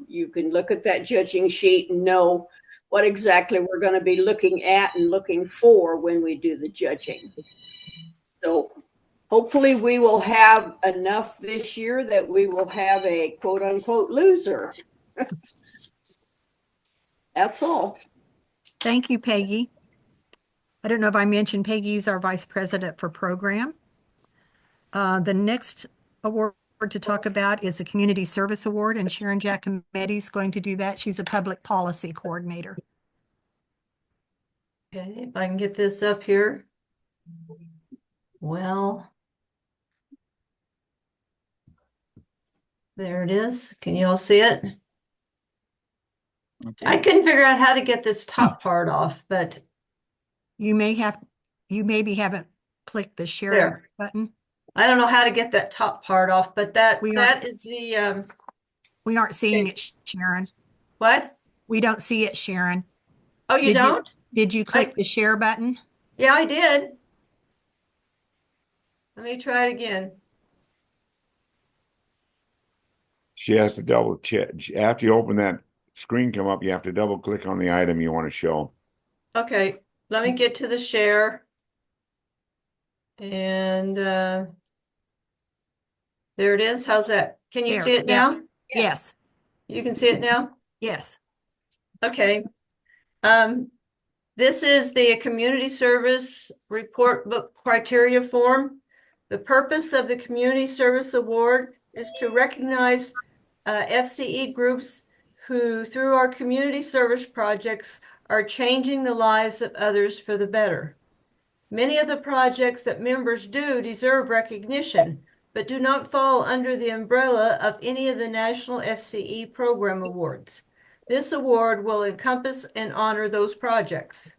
you can look at that judging sheet and know what exactly we're going to be looking at and looking for when we do the judging. So hopefully we will have enough this year that we will have a quote unquote loser. That's all. Thank you, Peggy. I don't know if I mentioned Peggy's our Vice President for Program. The next award to talk about is the Community Service Award, and Sharon Giacometti is going to do that. She's a Public Policy Coordinator. Okay, if I can get this up here. Well, there it is. Can you all see it? I couldn't figure out how to get this top part off, but You maybe haven't clicked the share there. button. I don't know how to get that top part off, but that We aren't- is the We aren't seeing it, Sharon. what? We don't see it, Sharon. Oh, you Did don't? Did you click the share button? Yeah, I did. Let me try it again. She has to double check. After you open that screen come up, you have to double click on the item you want to show. Okay, let me get to the share. And there it is. How's that? Can you There, see it yeah. now? Yes. You can see it now? Yes. Okay. This is the Community Service Report Book Criteria Form. The purpose of the Community Service Award is to recognize FCE groups who, through our community service projects, are changing the lives of others for the better. Many of the projects that members do deserve recognition, but do not fall under the umbrella of any of the national FCE program awards. This award will encompass and honor those projects.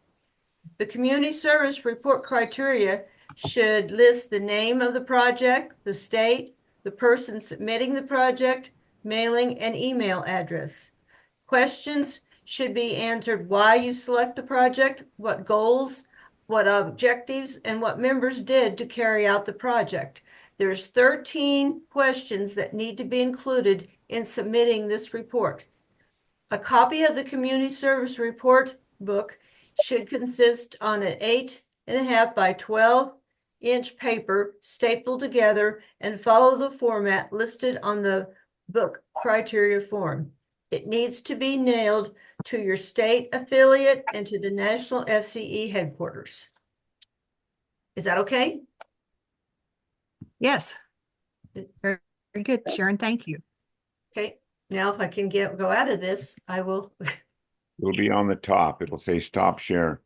The community service report criteria should list the name of the project, the state, the person submitting the project, mailing, and email address. Questions should be answered: why you select the project, what goals, what objectives, and what members did to carry out the project. There's 13 questions that need to be included in submitting this report. A copy of the community service report book should consist on an 8.5 by 12-inch paper stapled together and follow the format listed on the book criteria form. It needs to be nailed to your state affiliate and to the national FCE headquarters. Is that okay? Yes. Very, very good, Sharon. Thank you. Okay. Now, if I can go out of this, I will. It'll be on the top. It'll say stop share.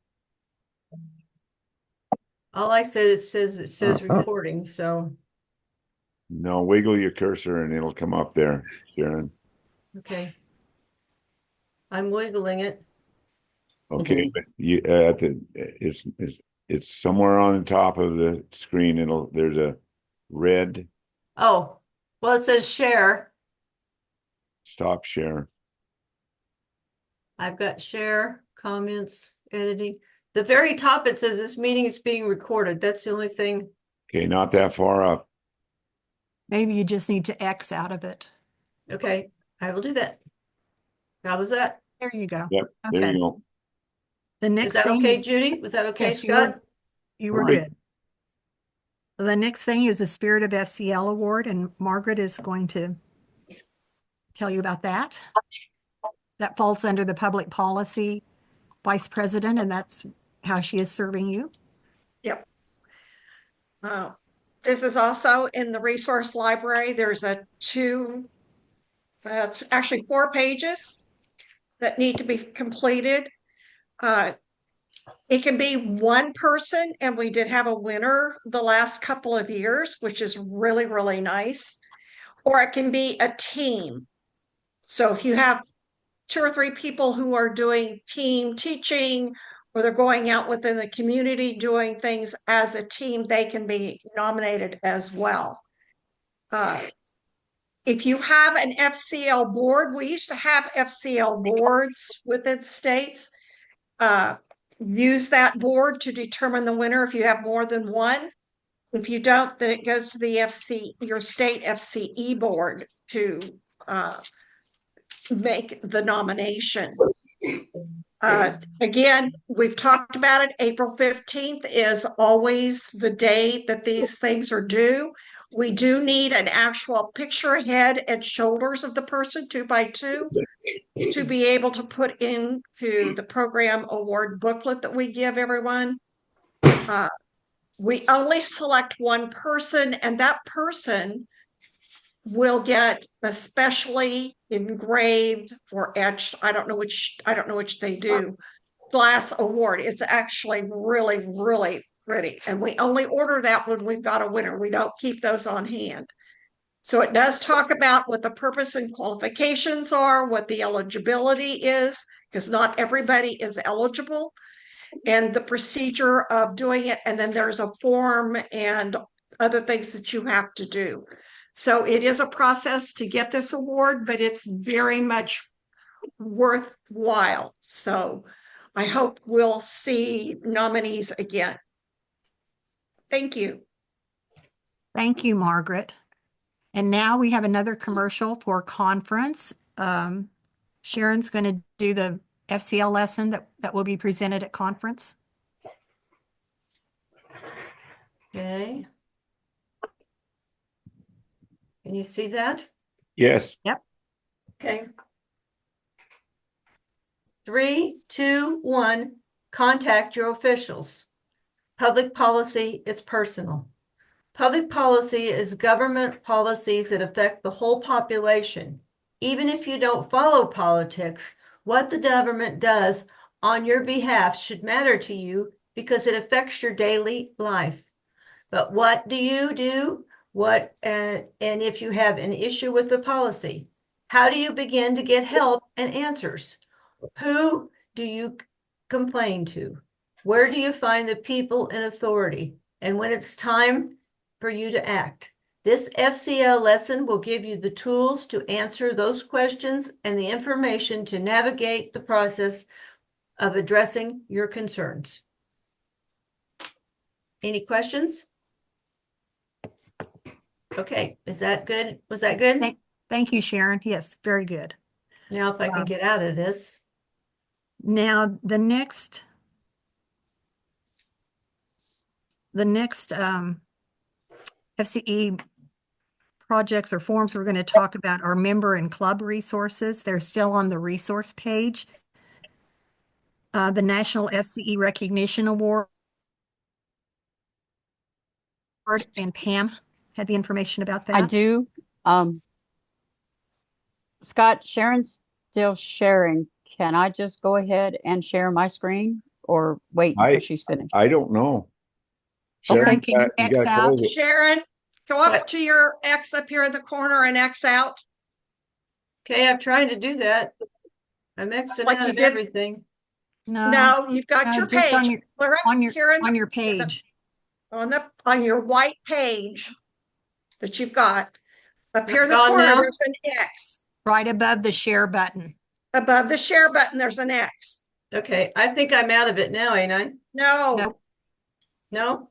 All I said, it says recording, so. No, wiggle your cursor and it'll come up there, Sharon. Okay. I'm wiggling it. Okay, but you it's somewhere on the top of the screen. There's a red Oh, well, it says share. stop share. I've got share, comments, editing. The very top, it says this meeting is being recorded. That's the only thing. Okay, not that far up. Maybe you just need to X out of it. Okay, I will do that. How was that? There you go. Yep, there Okay. you go. The Is next that thing okay, is, Judy? Was that okay, yes, Scott? you were Right. good. The next thing is the Spirit of FCL Award, and Margaret is going to tell you about that. That falls under the Public Policy Vice President, and that's how she is serving you. Yep. This is also in the resource library. There's it's actually 4 pages that need to be completed. It can be one person, and we did have a winner the last couple of years, which is really, really nice. Or it can be a team. So if you have 2 or 3 people who are doing team teaching, or they're going out within the community doing things as a team, they can be nominated as well. If you have an FCL board, we used to have FCL boards within states. Use that board to determine the winner if you have more than one. If you don't, then it goes to the your state FCE board to make the nomination. Again, we've talked about it. April 15th is always the day that these things are due. We do need an actual picture, head and shoulders of the person, 2 by 2, to be able to put into the program award booklet that we give everyone. We only select one person, and that person will get a specially engraved or etched, I don't know which they do, glass award. It's actually really, really pretty. And we only order that when we've got a winner. We don't keep those on hand. So it does talk about what the purpose and qualifications are, what the eligibility is, because not everybody is eligible, and the procedure of doing it. And then there's a form and other things that you have to do. So it is a process to get this award, but it's very much worthwhile. So I hope we'll see nominees again. Thank you. Thank you, Margaret. And now we have another commercial for conference. Sharon's going to do the FCL lesson that will be presented at conference. Okay. Can you see that? Yes. Yep. Okay. 3, 2, 1, contact your officials. Public policy, it's personal. Public policy is government policies that affect the whole population. Even if you don't follow politics, what the government does on your behalf should matter to you because it affects your daily life. But what do you do? And if you have an issue with the policy, how do you begin to get help and answers? Who do you complain to? Where do you find the people in authority? And when it's time for you to act. This FCL lesson will give you the tools to answer those questions and the information to navigate the process of addressing your concerns. Any questions? Okay, is that good? Was that good? Thank you, Sharon. Yes, very good. Now, if I can get out of this. Now, the next FCE projects or forms we're going to talk about are member and club resources. They're still on the resource page. The National FCE Recognition Award, and Pam had the information about that. I do. Scott, Sharon's still sharing. Can I just go ahead and share my screen or wait until she's finished? I don't know. Sharon, can you X out? Sharon, go up to your X up here in the corner and X out. Okay, I'm trying to do that. I'm Xing Like out you of did. everything. No, you've got your just page. on your page. On your white page that you've got. Up here in the Gone corner, now? there's an X. Right above the share button. Above the share button, there's an X. Okay, I think I'm out of it now, ain't I? No. Nope. No?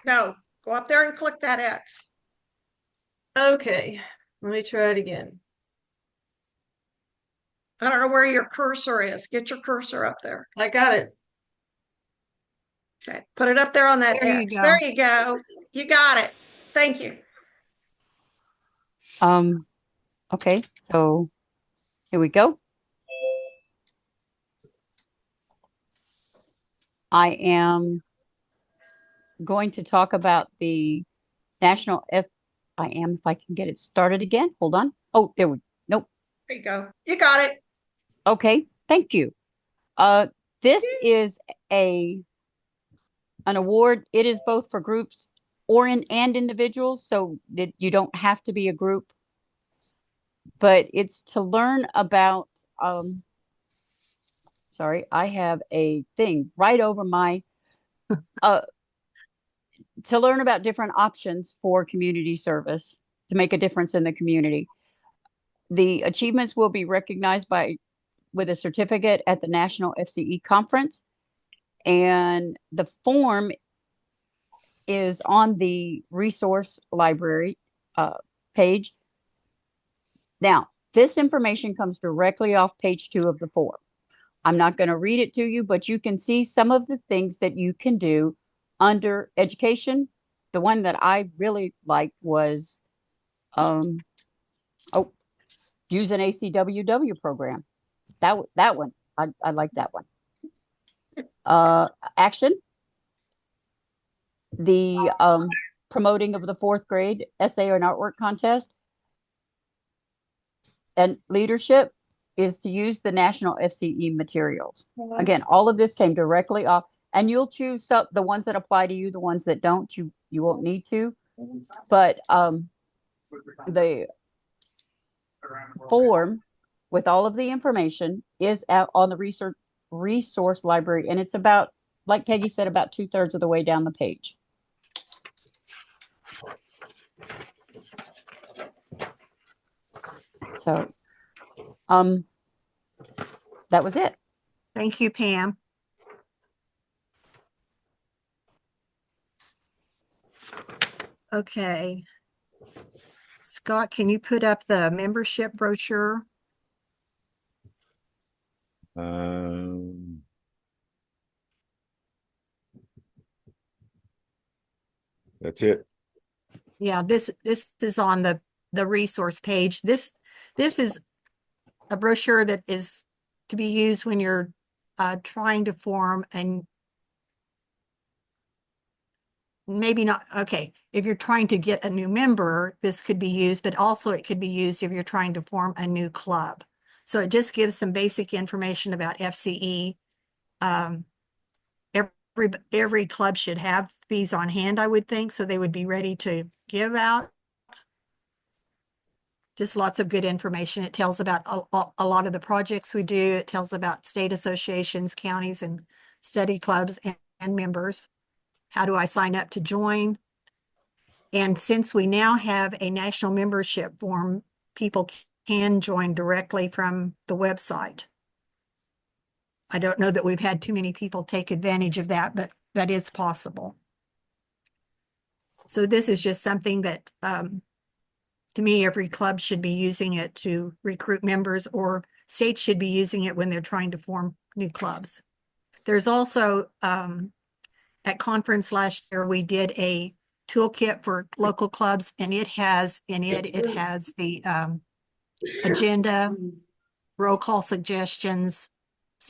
No. Go up there and click that X. Okay, let me try it again. I don't know where your cursor is. Get your cursor up there. I got it. Okay, put it up there on that There you X. go. There you go. You got it. Thank you. Okay, so here we go. I am going to talk about the National F. I am, if I can get it started again. Hold on. Oh, there we. Nope. There you go. You got it. Okay, thank you. This is an award. It is both for groups and individuals, so that you don't have to be a group. But it's to learn about. Sorry, I have a thing right over my. To learn about different options for community service to make a difference in the community. The achievements will be recognized with a certificate at the National FCE conference, and the form is on the resource library page. Now, this information comes directly off page 2 of the form. I'm not going to read it to you, but you can see some of the things that you can do under education. The one that I really liked was use an ACWW program. That one, I like that one. Action, the promoting of the 4th grade essay or an artwork contest. And leadership is to use the National FCE materials. Again, all of this came directly off, and you'll choose the ones that apply to you, the ones that don't, you won't need to. But the form with all of the information is out on the resource library, and it's about, like Peggy said, about 2/3 of the way down the page. So, that was it. Thank you, Pam. Okay. Scott, can you put up the membership brochure? That's it. Yeah, this is on the resource page. This is a brochure that is to be used when you're trying to form, and maybe not, okay, if you're trying to get a new member, this could be used, but also it could be used if you're trying to form a new club. So it just gives some basic information about FCE. Every club should have these on hand, I would think, so they would be ready to give out. Just lots of good information. It tells about a lot of the projects we do. It tells about state associations, counties, and study clubs and members. How do I sign up to join? And since we now have a national membership form, people can join directly from the website. I don't know that we've had too many people take advantage of that, but that is possible. So this is just something that, to me, every club should be using it to recruit members, or states should be using it when they're trying to form new clubs. There's also, at conference last year, we did a toolkit for local clubs, and it has in it has the agenda, roll call suggestions,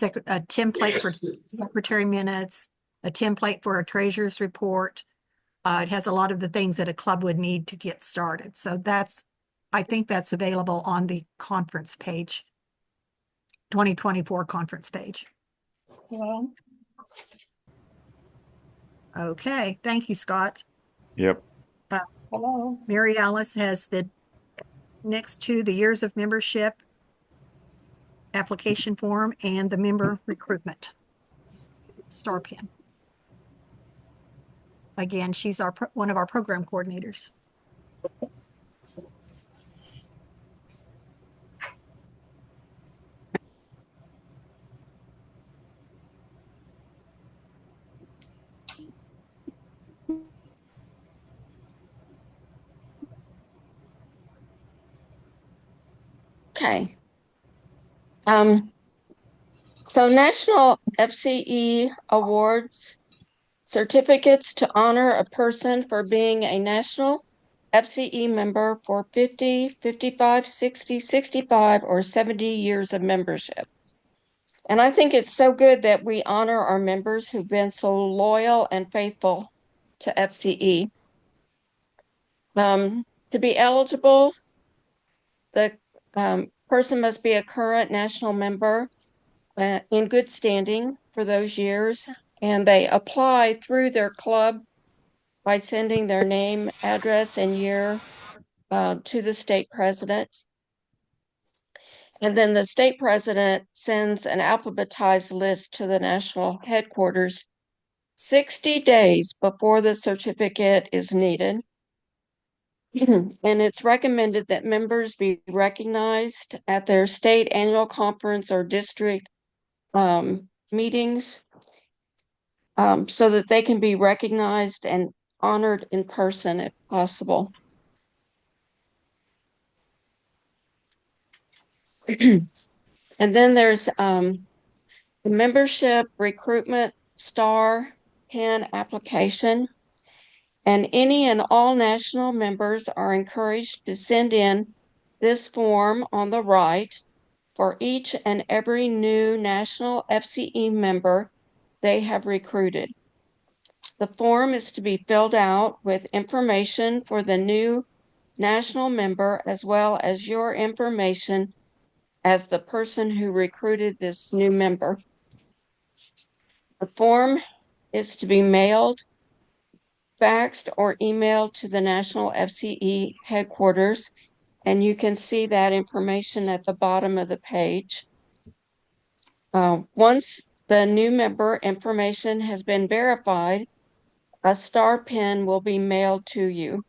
a template for secretary minutes, a template for a treasurer's report. It has a lot of the things that a club would need to get started. So I think that's available on the conference page, 2024 conference page. Yeah. Okay, thank you, Scott. Yep. Hello. Mary Alice has the next to the years of membership application form and the member recruitment star pin. Again, she's one of our program coordinators. Okay. So National FCE Awards certificates to honor a person for being a national FCE member for 50, 55, 60, 65, or 70 years of membership. And I think it's so good that we honor our members who've been so loyal and faithful to FCE. To be eligible, the person must be a current national member in good standing for those years, and they apply through their club by sending their name, address, and year to the state president. And then the state president sends an alphabetized list to the national headquarters 60 days before the certificate is needed. And it's recommended that members be recognized at their state annual conference or district meetings so that they can be recognized and honored in person if possible. And then there's the membership recruitment star pin application. And any and all national members are encouraged to send in this form on the right for each and every new national FCE member they have recruited. The form is to be filled out with information for the new national member as well as your information as the person who recruited this new member. The form is to be mailed, faxed, or emailed to the National FCE headquarters, and you can see that information at the bottom of the page. Once the new member information has been verified, a star pin will be mailed to you.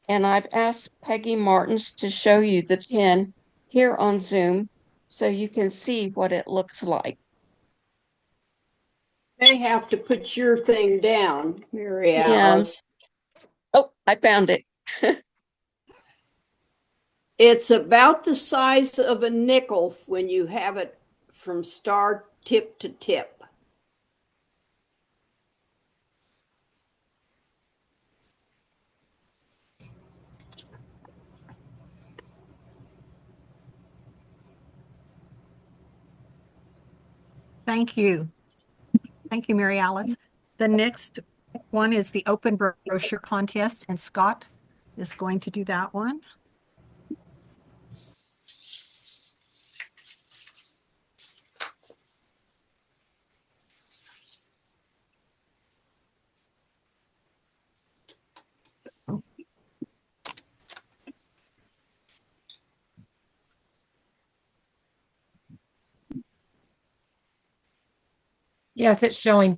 And I've asked Peggy Martins to show you the pin here on Zoom so you can see what it looks like. May have to put your thing down, Mary Yeah. Alice. Oh, I found it. It's about the size of a nickel when you have it from star tip to tip. Thank you. Thank you, Mary Alice. The next one is the open brochure contest, and Scott is going to do that one. Yes, it's showing.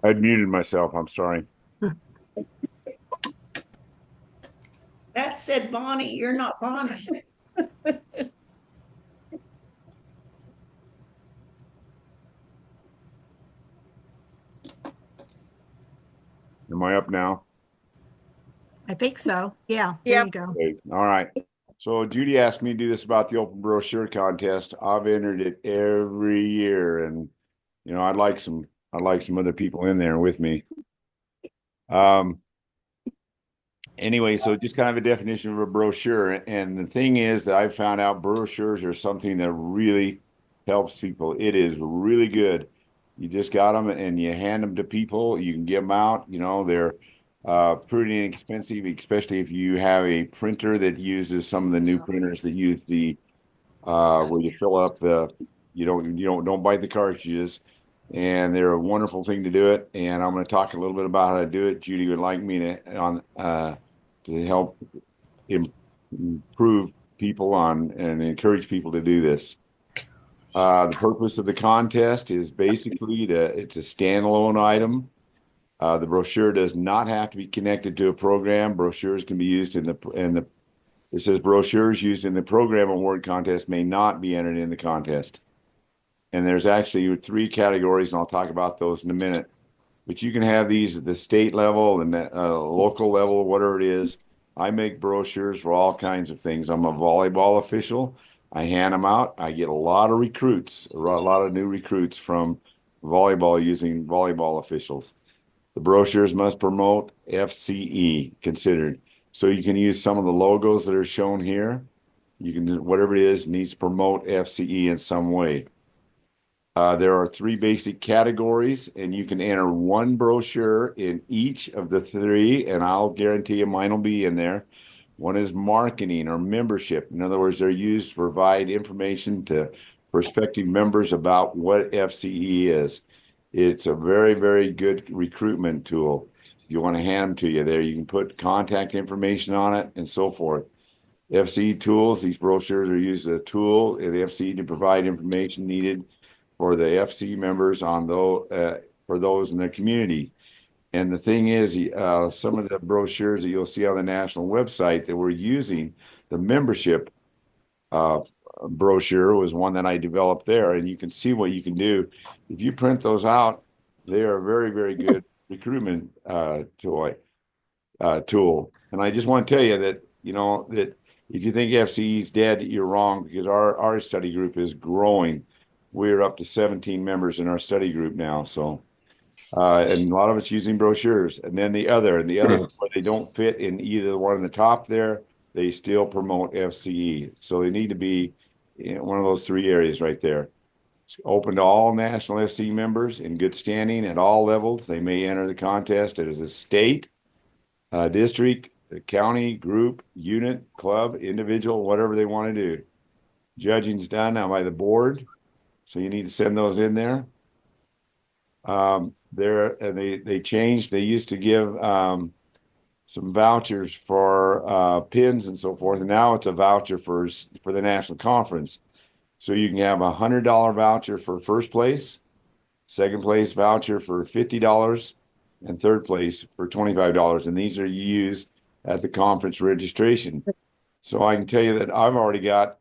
I had muted myself. I'm sorry. That said, Bonnie, you're not Bonnie. Am I up now? I think so. Yeah, there you go. Okay. All right. So Judy asked me to do this about the open brochure contest. I've entered it every year, and you know, I'd like some other people in there with me. Anyway, so just kind of a definition of a brochure. And the thing is that I've found out brochures are something that really helps people. It is really good. You just got them and you hand them to people. You can give them out. You know, they're pretty inexpensive, especially if you have a printer that uses some of the new printers that use the where you fill up the don't bite the cartridges. And they're a wonderful thing to do it. And I'm going to talk a little bit about how to do it. Judy would like me to help improve people on and encourage people to do this. The purpose of the contest is basically it's a standalone item. The brochure does not have to be connected to a program. Brochures can be used it says brochures used in the program award contest may not be entered in the contest. And there's actually 3 categories, and I'll talk about those in a minute. but you can have these at the state level and local level, whatever it is. I make brochures for all kinds of things. I'm a volleyball official. I hand them out. I get a lot of recruits, a lot of new recruits from volleyball using volleyball officials. The brochures must promote FCE considered. So you can use some of the logos that are shown here. You can, whatever it is, needs to promote FCE in some way. There are three basic categories, and you can enter one brochure in each of the three, and I'll guarantee you mine will be in there. One is marketing or membership. In other words, they're used to provide information to prospective members about what FCE is. It's a very, very good recruitment tool. If you want to hand them to you there, you can put contact information on it and so forth. FCE tools, these brochures are used as a tool in the FCE to provide information needed for the FCE members on for those in their community. And the thing is, some of the brochures that you'll see on the national website that we're using, the membership brochure was one that I developed there, and you can see what you can do. If you print those out, they are a very, very good recruitment tool. And I just want to tell you that, that if you think FCE is dead, you're wrong, because our study group is growing. We're up to 17 members in our study group now. So, and a lot of us using brochures. And then the other where they don't fit in either one on the top there, they still promote FCE. So they need to be in one of those three areas right there. It's open to all national FCE members in good standing at all levels. They may enter the contest as a state, district, county, group, unit, club, individual, whatever they want to do. Judging's done now by the board, so you need to send those in there. They changed. They used to give some vouchers for pins and so forth, and now it's a voucher for the national conference. So you can have $100 voucher for first place, second place voucher for $50, and third place for $25. And these are used at the conference registration. So I can tell you that I've already got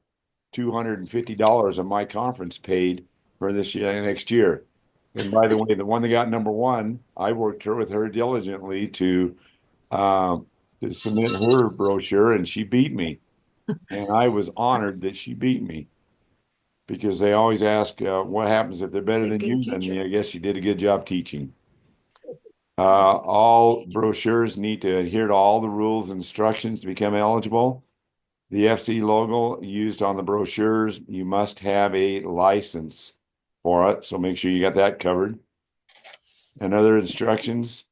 $250 of my conference paid for this year, next year. And by the way, the one that got number one, I worked with her diligently to submit her brochure, and she beat me. And I was honored that she beat me, because they always ask, what happens if they're better than you? Then I guess you did a good job teaching. All brochures need to adhere to all the rules and instructions to become eligible. The FC logo used on the brochures, you must have a license for it. So make sure you got that covered. And other instructions,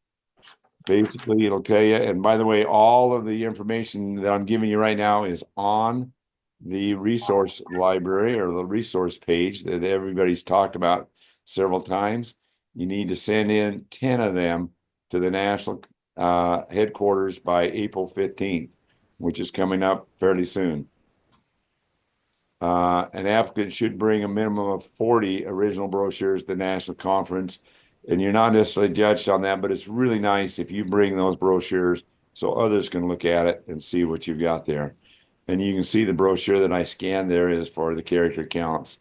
basically it'll tell you. And by the way, all of the information that I'm giving you right now is on the resource library or the resource page that everybody's talked about several times. You need to send in 10 of them to the national headquarters by April 15th, which is coming up fairly soon. An applicant should bring a minimum of 40 original brochures to the national conference. And you're not necessarily judged on that, but it's really nice if you bring those brochures so others can look at it and see what you've got there. And you can see the brochure that I scanned there is for the character counts.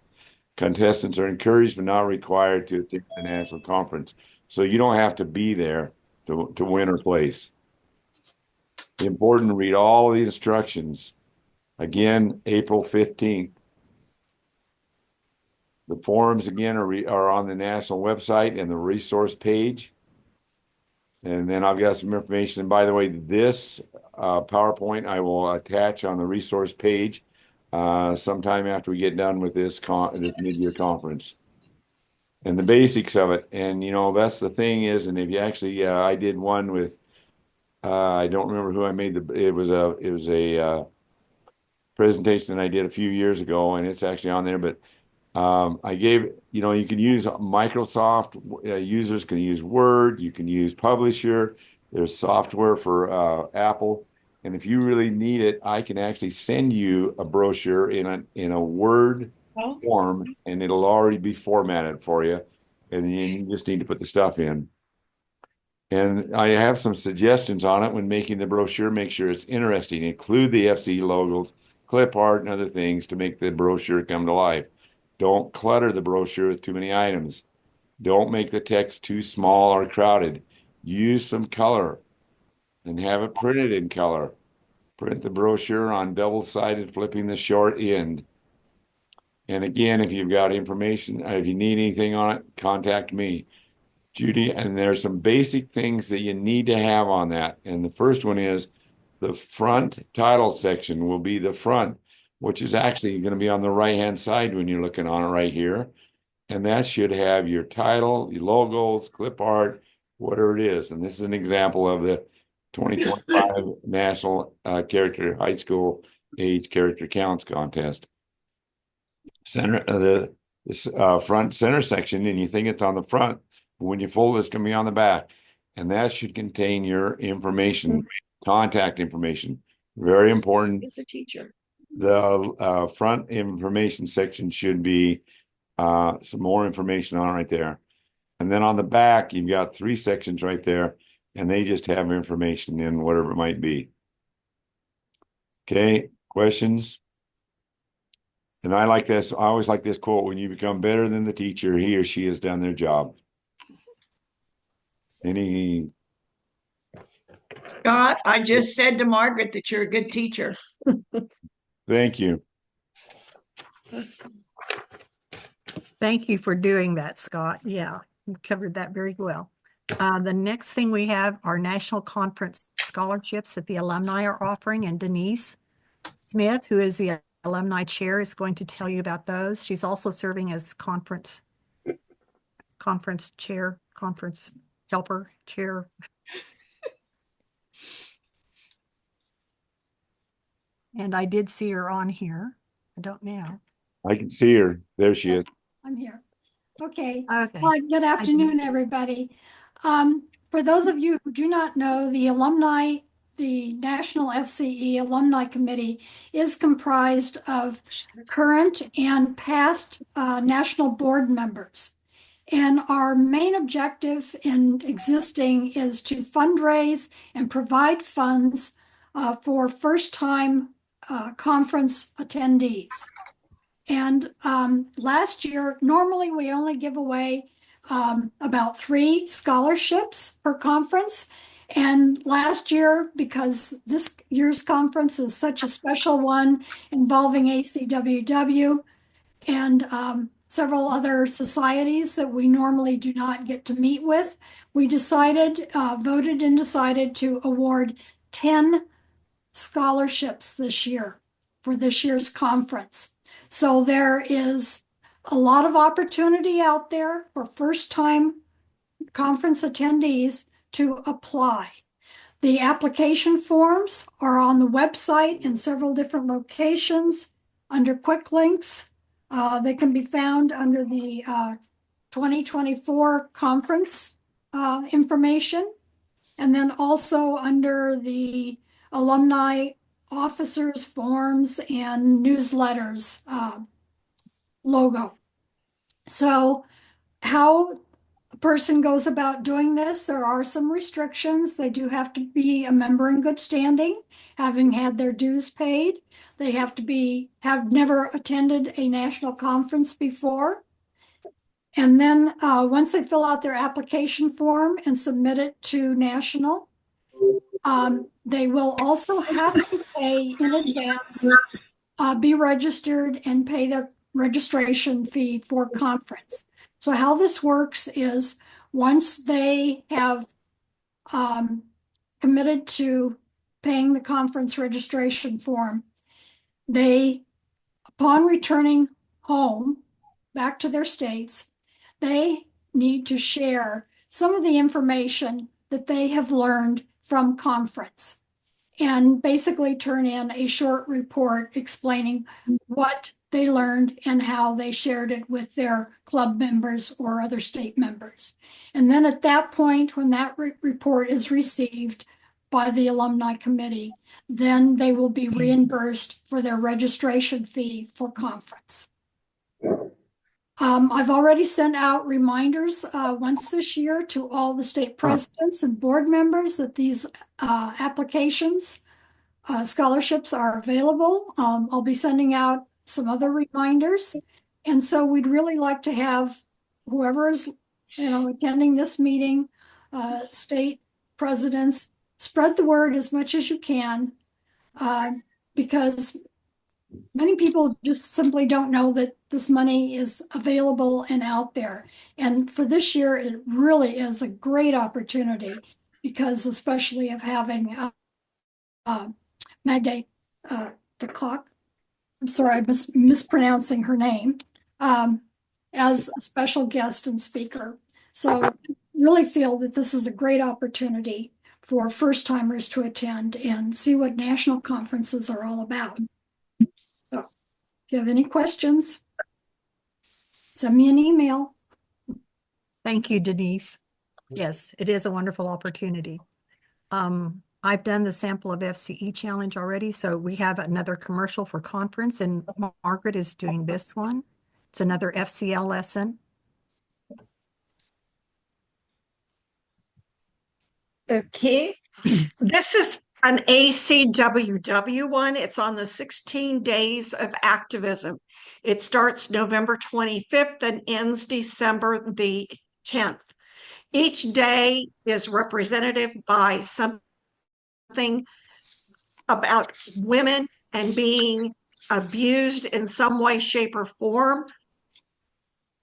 Contestants are encouraged but not required to attend the national conference. So you don't have to be there to win or place. Important to read all the instructions. Again, April 15th. The forums again are on the national website and the resource page. And then I've got some information. And by the way, this PowerPoint I will attach on the resource page sometime after we get done with this mid-year conference. And the basics of it. And, that's the thing is, and if you actually, I did one with, I don't remember who I made it was a presentation that I did a few years ago, and it's actually on there, but I gave, you can use Microsoft, users can use Word, you can use Publisher, there's software for Apple. And if you really need it, I can actually send you a brochure in a Word form, and it'll already be formatted for you. And then you just need to put the stuff in. And I have some suggestions on it when making the brochure. Make sure it's interesting. Include the FCE logos, clip art, and other things to make the brochure come to life. Don't clutter the brochure with too many items. Don't make the text too small or crowded. Use some color and have it printed in color. Print the brochure on double-sided, flipping the short end. And again, if you've got information, if you need anything on it, contact me, Judy. And there's some basic things that you need to have on that. And the first one is the front title section will be the front, which is actually going to be on the right-hand side when you're looking on it right here. And that should have your title, your logos, clip art, whatever it is. And this is an example of the 2025 National Character High School Age Character Counts Contest. This front center section, and you think it's on the front, but when you fold it's going to be on the back. And that should contain your information, contact information. Very important. As a teacher. The front information section should be some more information on right there. And then on the back, you've got 3 sections right there, and they just have information in whatever it might be. Okay, questions? And I like this. I always like this quote: when you become better than the teacher, he or she has done their job. Any? Scott, I just said to Margaret that you're a good teacher. Thank you. Thank you for doing that, Scott. Yeah, you covered that very well. The next thing we have are national conference scholarships that the alumni are offering, and Denise Smith, who is the alumni chair, is going to tell you about those. She's also serving as conference helper chair. And I did see her on here. I don't now. I can see her. There she is. I'm here. Okay. Okay. Good afternoon, everybody. For those of you who do not know, the National FCE Alumni Committee is comprised of current and past national board members. And our main objective in existing is to fundraise and provide funds for first-time conference attendees. And last year, normally we only give away about 3 scholarships per conference. And last year, because this year's conference is such a special one involving ACWW and several other societies that we normally do not get to meet with, we voted and decided to award 10 scholarships this year for this year's conference. So there is a lot of opportunity out there for first-time conference attendees to apply. The application forms are on the website in several different locations under quick links. They can be found under the 2024 conference information, and then also under the alumni officers forms and newsletters logo. So how a person goes about doing this, there are some restrictions. They do have to be a member in good standing, having had their dues paid. They have to have never attended a national conference before. And then once they fill out their application form and submit it to national, they will also have to pay in advance, be registered, and pay their registration fee for conference. So how this works is once they have committed to paying the conference registration form, they, upon returning home back to their states, they need to share some of the information that they have learned from conference and basically turn in a short report explaining what they learned and how they shared it with their club members or other state members. And then at that point, when that report is received by the alumni committee, then they will be reimbursed for their registration fee for conference. I've already sent out reminders once this year to all the state presidents and board members that these scholarships are available. I'll be sending out some other reminders. And so we'd really like to have whoever is attending this meeting, state presidents, spread the word as much as you can, because many people just simply don't know that this money is available and out there. And for this year, it really is a great opportunity because especially of having Magda the clock. I'm sorry, I'm mispronouncing her name, as a special guest and speaker. So really feel that this is a great opportunity for first timers to attend and see what national conferences are all about. So if you have any questions, send me an email. Thank you, Denise. Yes, it is a wonderful opportunity. I've done the sample of FCE challenge already, so we have another commercial for conference, and Margaret is doing this one. It's another FCL lesson. Okay. This is an ACWW one. It's on the 16 days of activism. It starts November 25th and ends December the 10th. Each day is representative by something about women and being abused in some way, shape, or form,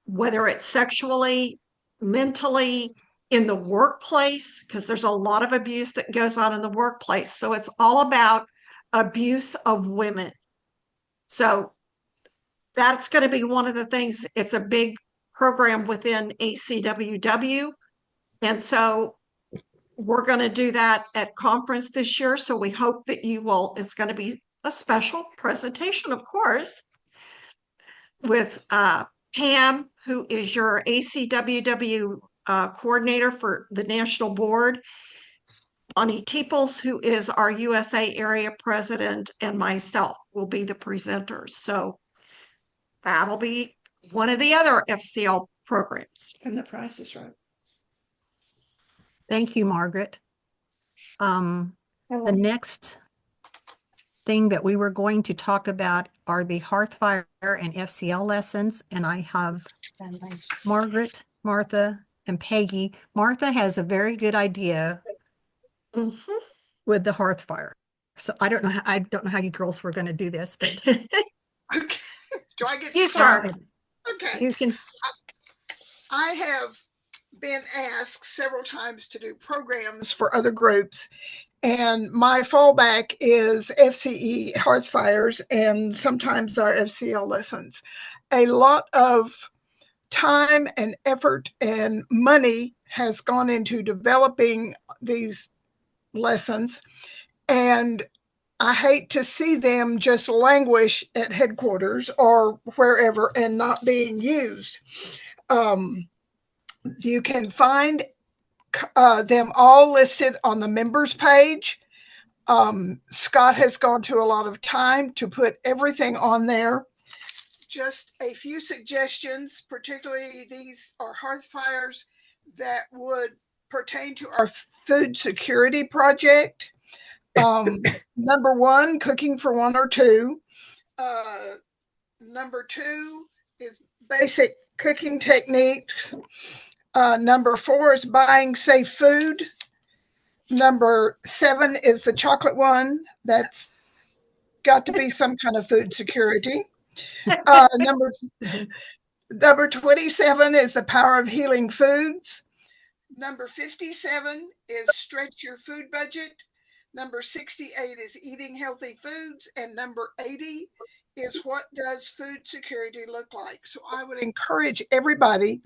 whether it's sexually, mentally, in the workplace, because there's a lot of abuse that goes on in the workplace. So it's all about abuse of women. So that's going to be one of the things. It's a big program within ACWW. And so we're going to do that at conference this year. So we hope that you will, it's going to be a special presentation, of course, with Pam, who is your ACWW coordinator for the national board, Bonnie Teeples, who is our USA area president, and myself will be the presenters. So that'll be one of the other FCL programs. And the price is right. Thank you, Margaret. The next thing that we were going to talk about are the Hearthfire and FCL lessons, and I have Margaret, Martha, and Peggy. Martha has a very good idea with the Hearthfire. So I don't know how you girls were going to do this, but Okay. Do I get you start? Okay. You can. I have been asked several times to do programs for other groups, and my fallback is FCE Hearthfires and sometimes our FCL lessons. A lot of time and effort and money has gone into developing these lessons, and I hate to see them just languish at headquarters or wherever and not being used. You can find them all listed on the members page. Scott has gone to a lot of time to put everything on there. Just a few suggestions, particularly these are Hearthfires that would pertain to our food security project. Number one, cooking for one or two. Number two is basic cooking techniques. Number four is buying safe food. Number 7 is the chocolate one. That's got to be some kind of food security. Number 27 is the power of healing foods. Number 57 is stretch your food budget. Number 68 is eating healthy foods. And number 80 is what does food security look like? So I would encourage everybody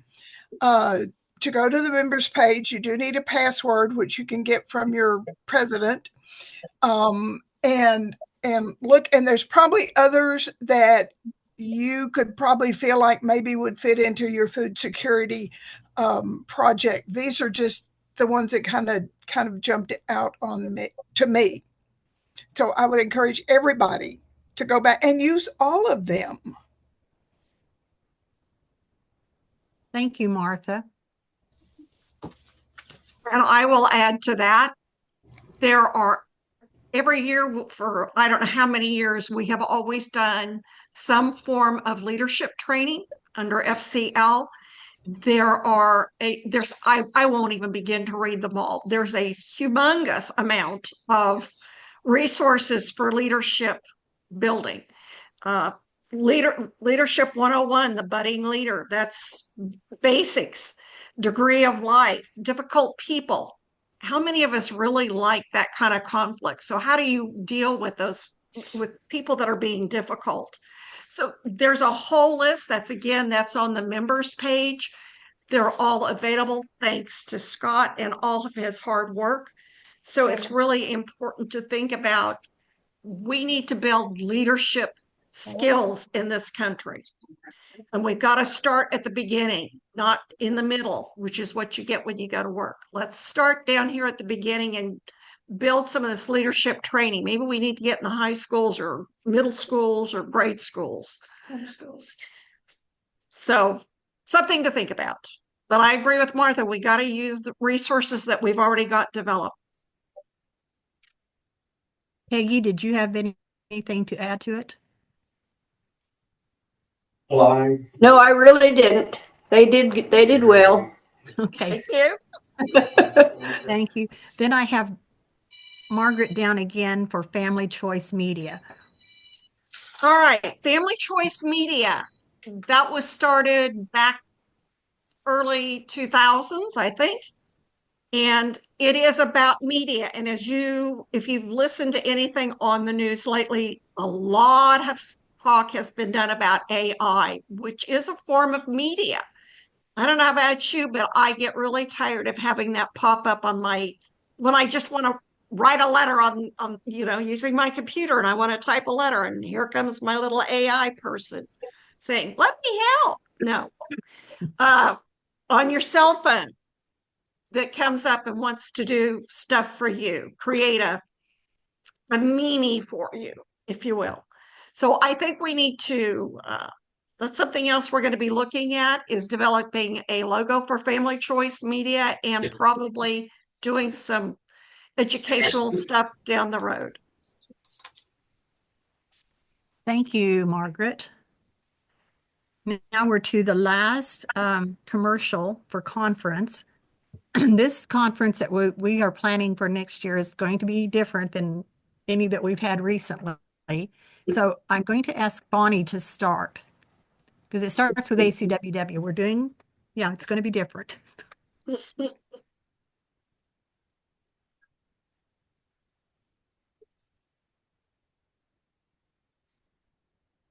to go to the members page. You do need a password, which you can get from your president. And look, and there's probably others that you could probably feel like maybe would fit into your food security project. These are just the ones that kind of jumped out on me to me. So I would encourage everybody to go back and use all of them. Thank you, Martha. And I will add to that, there are every year for I don't know how many years, we have always done some form of leadership training under FCL. I won't even begin to read them all. There's a humongous amount of resources for leadership building. Uh, Leadership 101, the budding leader, that's basics, degree of life, difficult people. How many of us really like that kind of conflict? So how do you deal with those, with people that are being difficult? So there's a whole list that's on the members page. They're all available thanks to Scott and all of his hard work. So it's really important to think about, we need to build leadership skills in this country. And we've got to start at the beginning, not in the middle, which is what you get when you go to work. Let's start down here at the beginning and build some of this leadership training. Maybe we need to get in the high schools or middle schools or grade schools. So something to think about. But I agree with Martha. We got to use the resources that we've already got developed. Peggy, did you have anything to add to it? No, I really didn't. They did well. Okay. Thank you. Thank you. Then I have Margaret down again for Family Choice Media. All right, Family Choice Media. That was started back early 2000s, I think. And it is about media. And if you've listened to anything on the news lately, a lot of talk has been done about AI, which is a form of media. I don't know about you, but I get really tired of having that pop up on when I just want to write a letter on using my computer, and I want to type a letter, and here comes my little AI person saying, let me help. No. On your cell phone that comes up and wants to do stuff for you, create a meme for you, if you will. So I think we need to, that's something else we're going to be looking at, is developing a logo for Family Choice Media and probably doing some educational stuff down the road. Thank you, Margaret. Now we're to the last commercial for conference. This conference that we are planning for next year is going to be different than any that we've had recently. So I'm going to ask Bonnie to start, because it starts with ACWW. It's going to be different.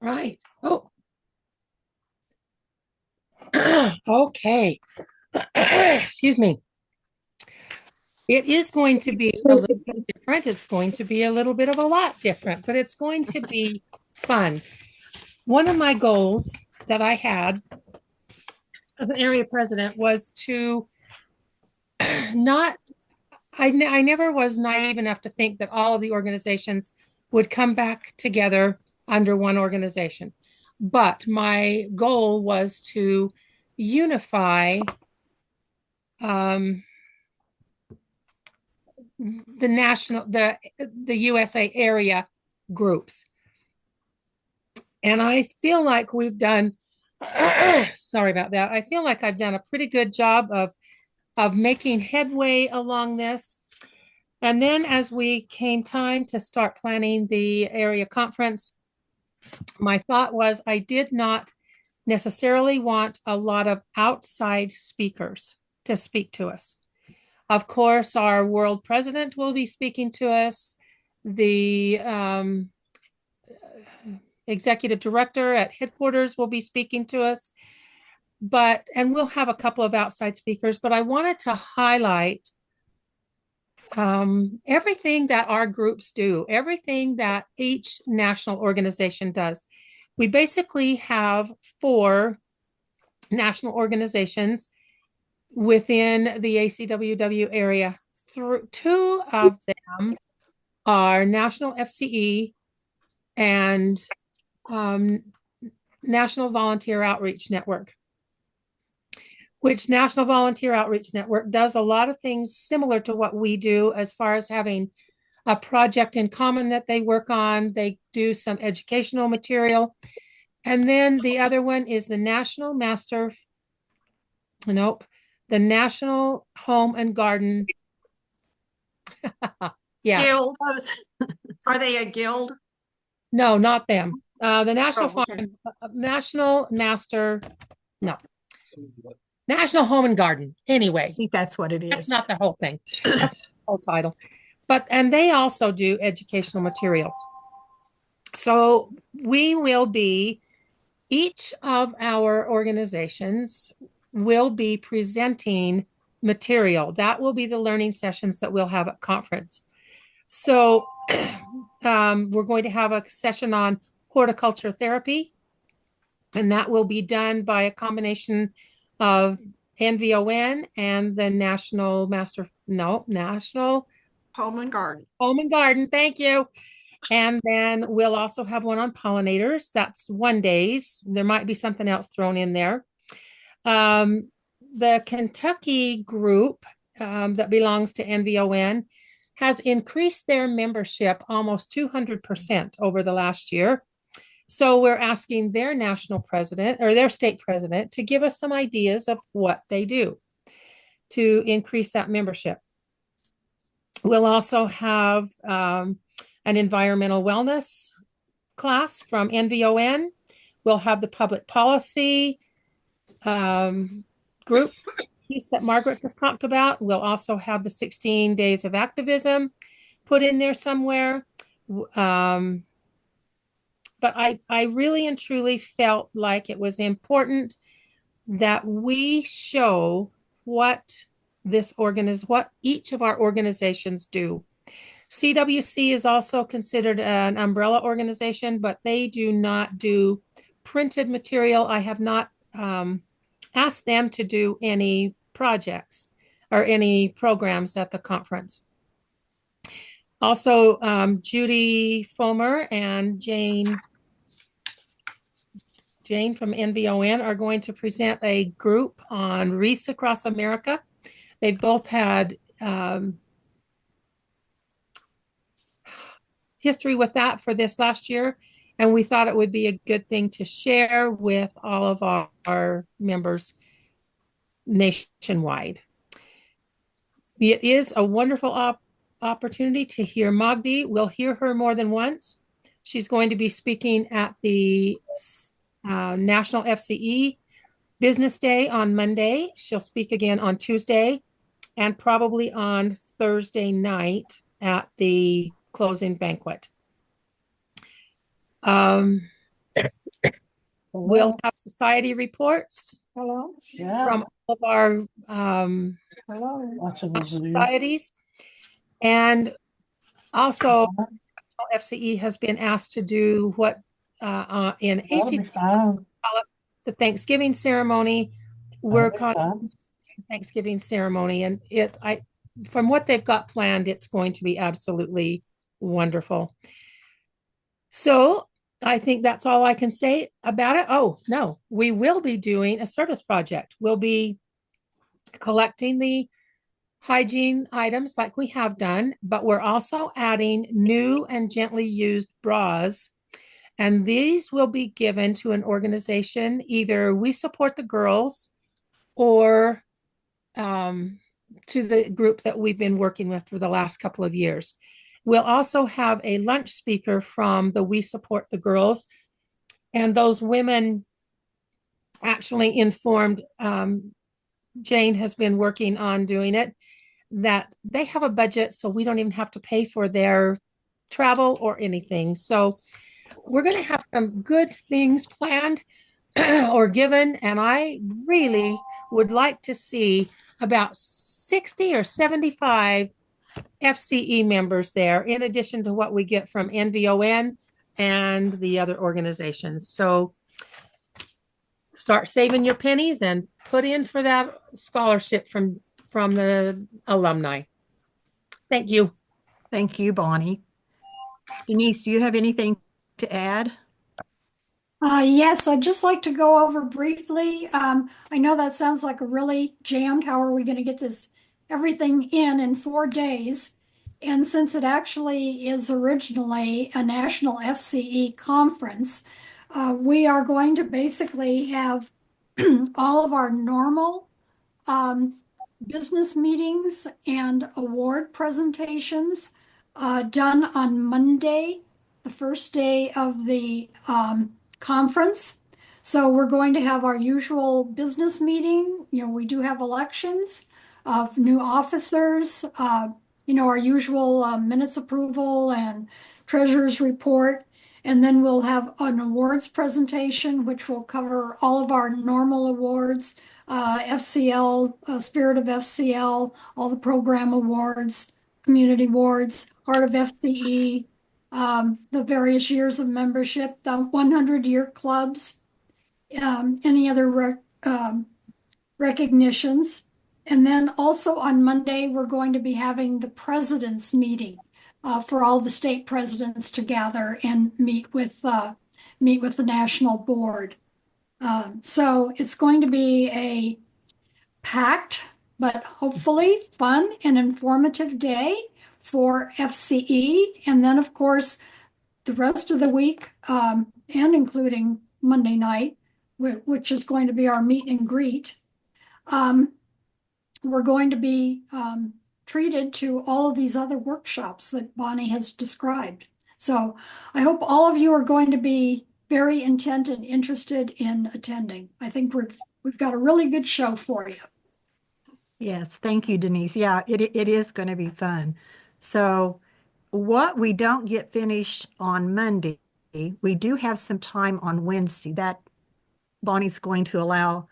Right. Oh. Okay. Excuse me. It is going to be a little bit different. It's going to be a little bit of a lot different, but it's going to be fun. One of my goals that I had as an area president was to I never was naive enough to think that all of the organizations would come back together under one organization. But my goal was to unify the USA area groups. And I feel like we've done, sorry about that. I feel like I've done a pretty good job of making headway along this. And then as we came time to start planning the area conference, my thought was I did not necessarily want a lot of outside speakers to speak to us. Of course, our world president will be speaking to us. The executive director at headquarters will be speaking to us. And we'll have a couple of outside speakers, but I wanted to highlight everything that our groups do, everything that each national organization does. We basically have 4 national organizations within the ACWW area. 2 of them are National FCE and National Volunteer Outreach Network, which National Volunteer Outreach Network does a lot of things similar to what we do as far as having a project in common that they work on. They do some educational material. And then the other one is the National Master Nope. The National Home and Garden. Yeah. Guild. Are they a guild? No, not them. The National Oh, okay. National Master, no, National Home and Garden. Anyway, I think that's what it that's is. not the whole thing. That's the whole title. And they also do educational materials. So we will be, each of our organizations will be presenting material. That will be the learning sessions that we'll have at conference. So we're going to have a session on horticulture therapy, and that will be done by a combination of NVON and the National Home and Garden. Home and Garden. Thank you. And then we'll also have one on pollinators. That's 1 days. There might be something else thrown in there. The Kentucky group that belongs to NVON has increased their membership almost 200% over the last year. So we're asking their national president or their state president to give us some ideas of what they do to increase that membership. We'll also have an environmental wellness class from NVON. We'll have the public policy group piece that Margaret just talked about. We'll also have the 16 days of activism put in there somewhere. But I really and truly felt like it was important that we show what what each of our organizations do. CWC is also considered an umbrella organization, but they do not do printed material. I have not asked them to do any projects or any programs at the conference. Also, Judy Fomer and Jane from NVON are going to present a group on wreaths across America. They've both had history with that for this last year, and we thought it would be a good thing to share with all of our members nationwide. It is a wonderful opportunity to hear Magdi. We'll hear her more than once. She's going to be speaking at the National FCE Business Day on Monday. She'll speak again on Tuesday and probably on Thursday night at the closing banquet. We'll have society reports Hello. from all of our societies. And also, FCE has been asked to do what in AC the Thanksgiving ceremony. We're calling Thanksgiving ceremony, and from what they've got planned, it's going to be absolutely wonderful. So I think that's all I can say about it. Oh, no, we will be doing a service project. We'll be collecting the hygiene items like we have done, but we're also adding new and gently used bras. And these will be given to an organization. Either we support the girls or to the group that we've been working with for the last couple of years. We'll also have a lunch speaker from the We Support the Girls. And those women actually informed, Jane has been working on doing it, that they have a budget, so we don't even have to pay for their travel or anything. So we're going to have some good things planned or given, and I really would like to see about 60 or 75 FCE members there, in addition to what we get from NVON and the other organizations. So start saving your pennies and put in for that scholarship from the alumni. Thank you. Thank you, Bonnie. Denise, do you have anything to add? Yes, I'd just like to go over briefly. I know that sounds like a really jammed. How are we going to get everything in 4 days? And since it actually is originally a national FCE conference, we are going to basically have all of our normal business meetings and award presentations done on Monday, the first day of the conference. So we're going to have our usual business meeting. You know, we do have elections of new officers, you know, our usual minutes approval and treasurer's report. And then we'll have an awards presentation, which will cover all of our normal awards, FCL, Spirit of FCL, all the program awards, community awards, Heart of FCE, the various years of membership, the 100-year clubs, any other recognitions. And then also on Monday, we're going to be having the president's meeting for all the state presidents to gather and meet with the national board. So it's going to be a packed, but hopefully fun and informative day for FCE. And then, of course, the rest of the week, and including Monday night, which is going to be our meet and greet, we're going to be treated to all of these other workshops that Bonnie has described. So I hope all of you are going to be very intent and interested in attending. I think we've got a really good show for you. Yes, thank you, Denise. Yeah, it is going to be fun. So what we don't get finished on Monday, we do have some time on Wednesday. That Bonnie's going to allow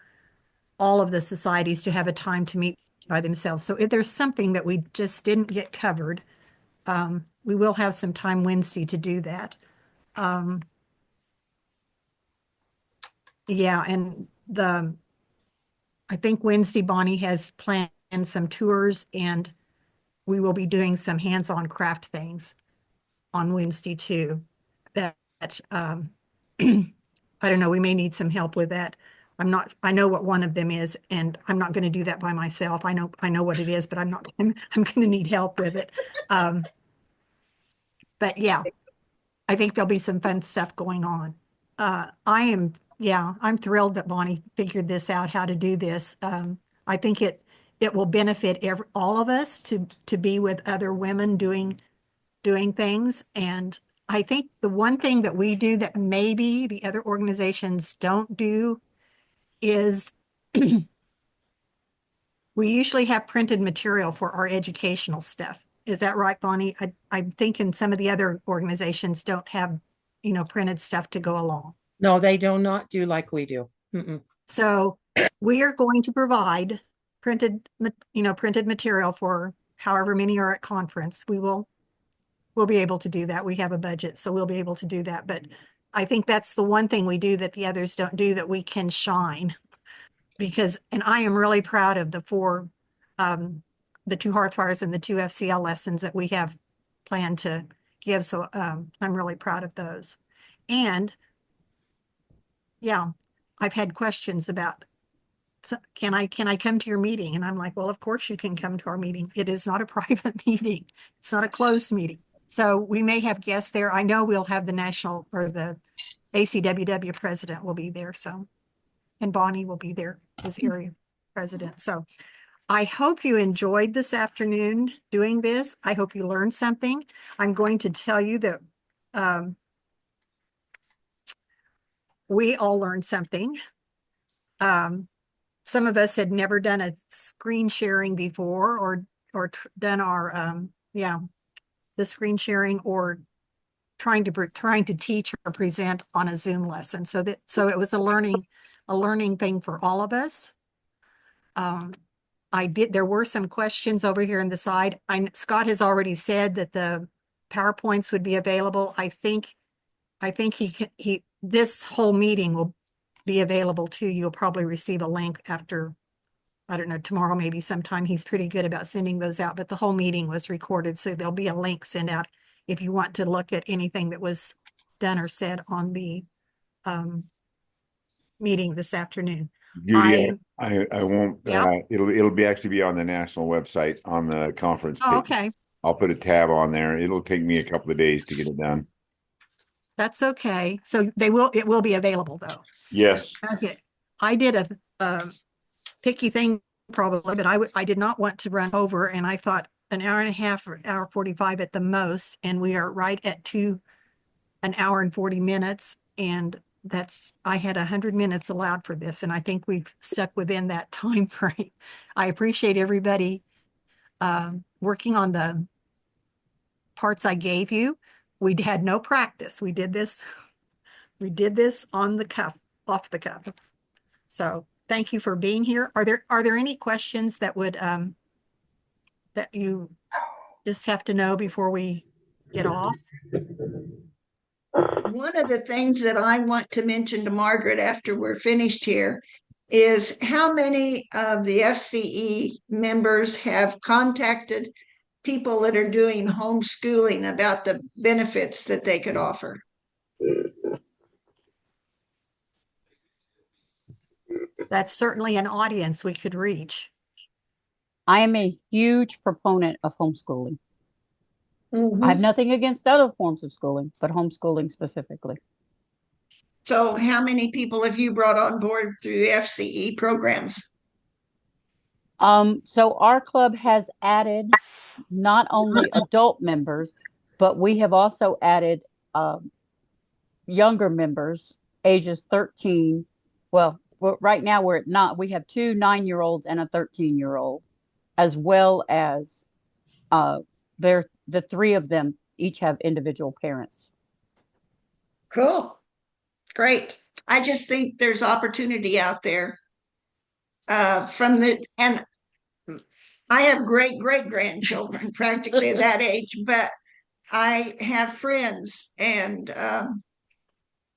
all of the societies to have a time to meet by themselves. So if there's something that we just didn't get covered, we will have some time Wednesday to do that. Yeah, and I think Wednesday Bonnie has planned some tours, and we will be doing some hands-on craft things on Wednesday too. That I don't know, we may need some help with that. I know what one of them is, and I'm not going to do that by myself. I know what it is, but I'm going to need help with it. But yeah, I think there'll be some fun stuff going on. I'm thrilled that Bonnie figured this out, how to do this. I think it will benefit all of us to be with other women doing things. And I think the one thing that we do that maybe the other organizations don't do is we usually have printed material for our educational stuff. Is that right, Bonnie? I'm thinking some of the other organizations don't have, printed stuff to go along. No, they do not do like we do. Mm-mm. So we are going to provide printed material for however many are at conference. We'll be able to do that. We have a budget, so we'll be able to do that. But I think that's the one thing we do that the others don't do that we can shine. And I am really proud of the two Hearthfires and the two FCL lessons that we have planned to give. So I'm really proud of those. And yeah, I've had questions about, can I come to your meeting? And I'm like, well, of course you can come to our meeting. It is not a private meeting. It's not a closed meeting. So we may have guests there. I know we'll have the national or the ACWW president will be there. So, and Bonnie will be there as area president. So I hope you enjoyed this afternoon doing this. I hope you learned something. I'm going to tell you that we all learned something. Some of us had never done a screen sharing before or done our, the screen sharing or trying to teach or present on a Zoom lesson. So it was a learning thing for all of us. There were some questions over here on the side. Scott has already said that the PowerPoints would be available. I think this whole meeting will be available to you. You'll probably receive a link after, I don't know, tomorrow, maybe sometime. He's pretty good about sending those out, but the whole meeting was recorded. So there'll be a link sent out if you want to look at anything that was done or said on the meeting this afternoon. Judy, I won't, Yeah. it'll be actually be on the national website on the conference page. Oh, okay. I'll put a tab on there. It'll take me a couple of days to get it done. That's okay. So it will be available though. Yes. Okay. I did a picky thing probably, but I did not want to run over, and I thought an hour and a half or hour 45 at the most, and we are right at an hour and 40 minutes, and I had 100 minutes allowed for this, and I think we've stuck within that time frame. I appreciate everybody working on the parts I gave you. We had no practice. We did this on the cuff, off the cuff. So thank you for being here. Are there any questions that would that you just have to know before we get off? One of the things that I want to mention to Margaret after we're finished here is how many of the FCE members have contacted people that are doing homeschooling about the benefits that they could offer. That's certainly an audience we could reach. I am a huge proponent of homeschooling. Mm-hmm. I have nothing against other forms of schooling, but homeschooling specifically. So how many people have you brought on board through FCE programs? So our club has added not only adult members, but we have also added younger members, ages 13. Well, right now we have 2 9-year-olds and a 13-year-old, as well as the 3 of them each have individual parents. Cool. Great. I just think there's opportunity out there and I have great grandchildren practically that age, but I have friends and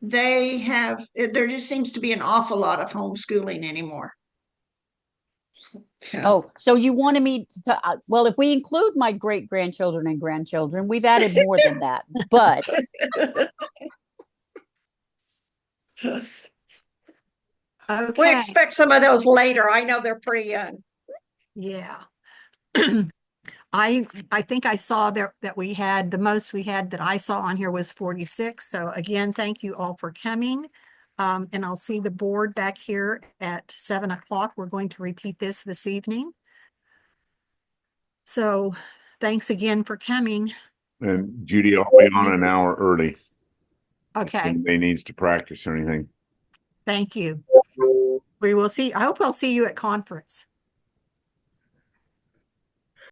there just seems to be an awful lot of homeschooling anymore. Yeah. Oh, so you wanted me to, well, if we include my great grandchildren and grandchildren, we've added more than that, but. Okay. We expect some of those later. I know they're pretty young. Yeah. I think I saw that we had, the most we had that I saw on here was 46. So again, thank you all for coming. And I'll see the board back here at 7 o'clock. We're going to repeat this evening. So thanks again for coming. And Judy, I'll be on an hour early. Okay. If anybody needs to practice or anything. Thank you. We will see. I hope I'll see you at conference.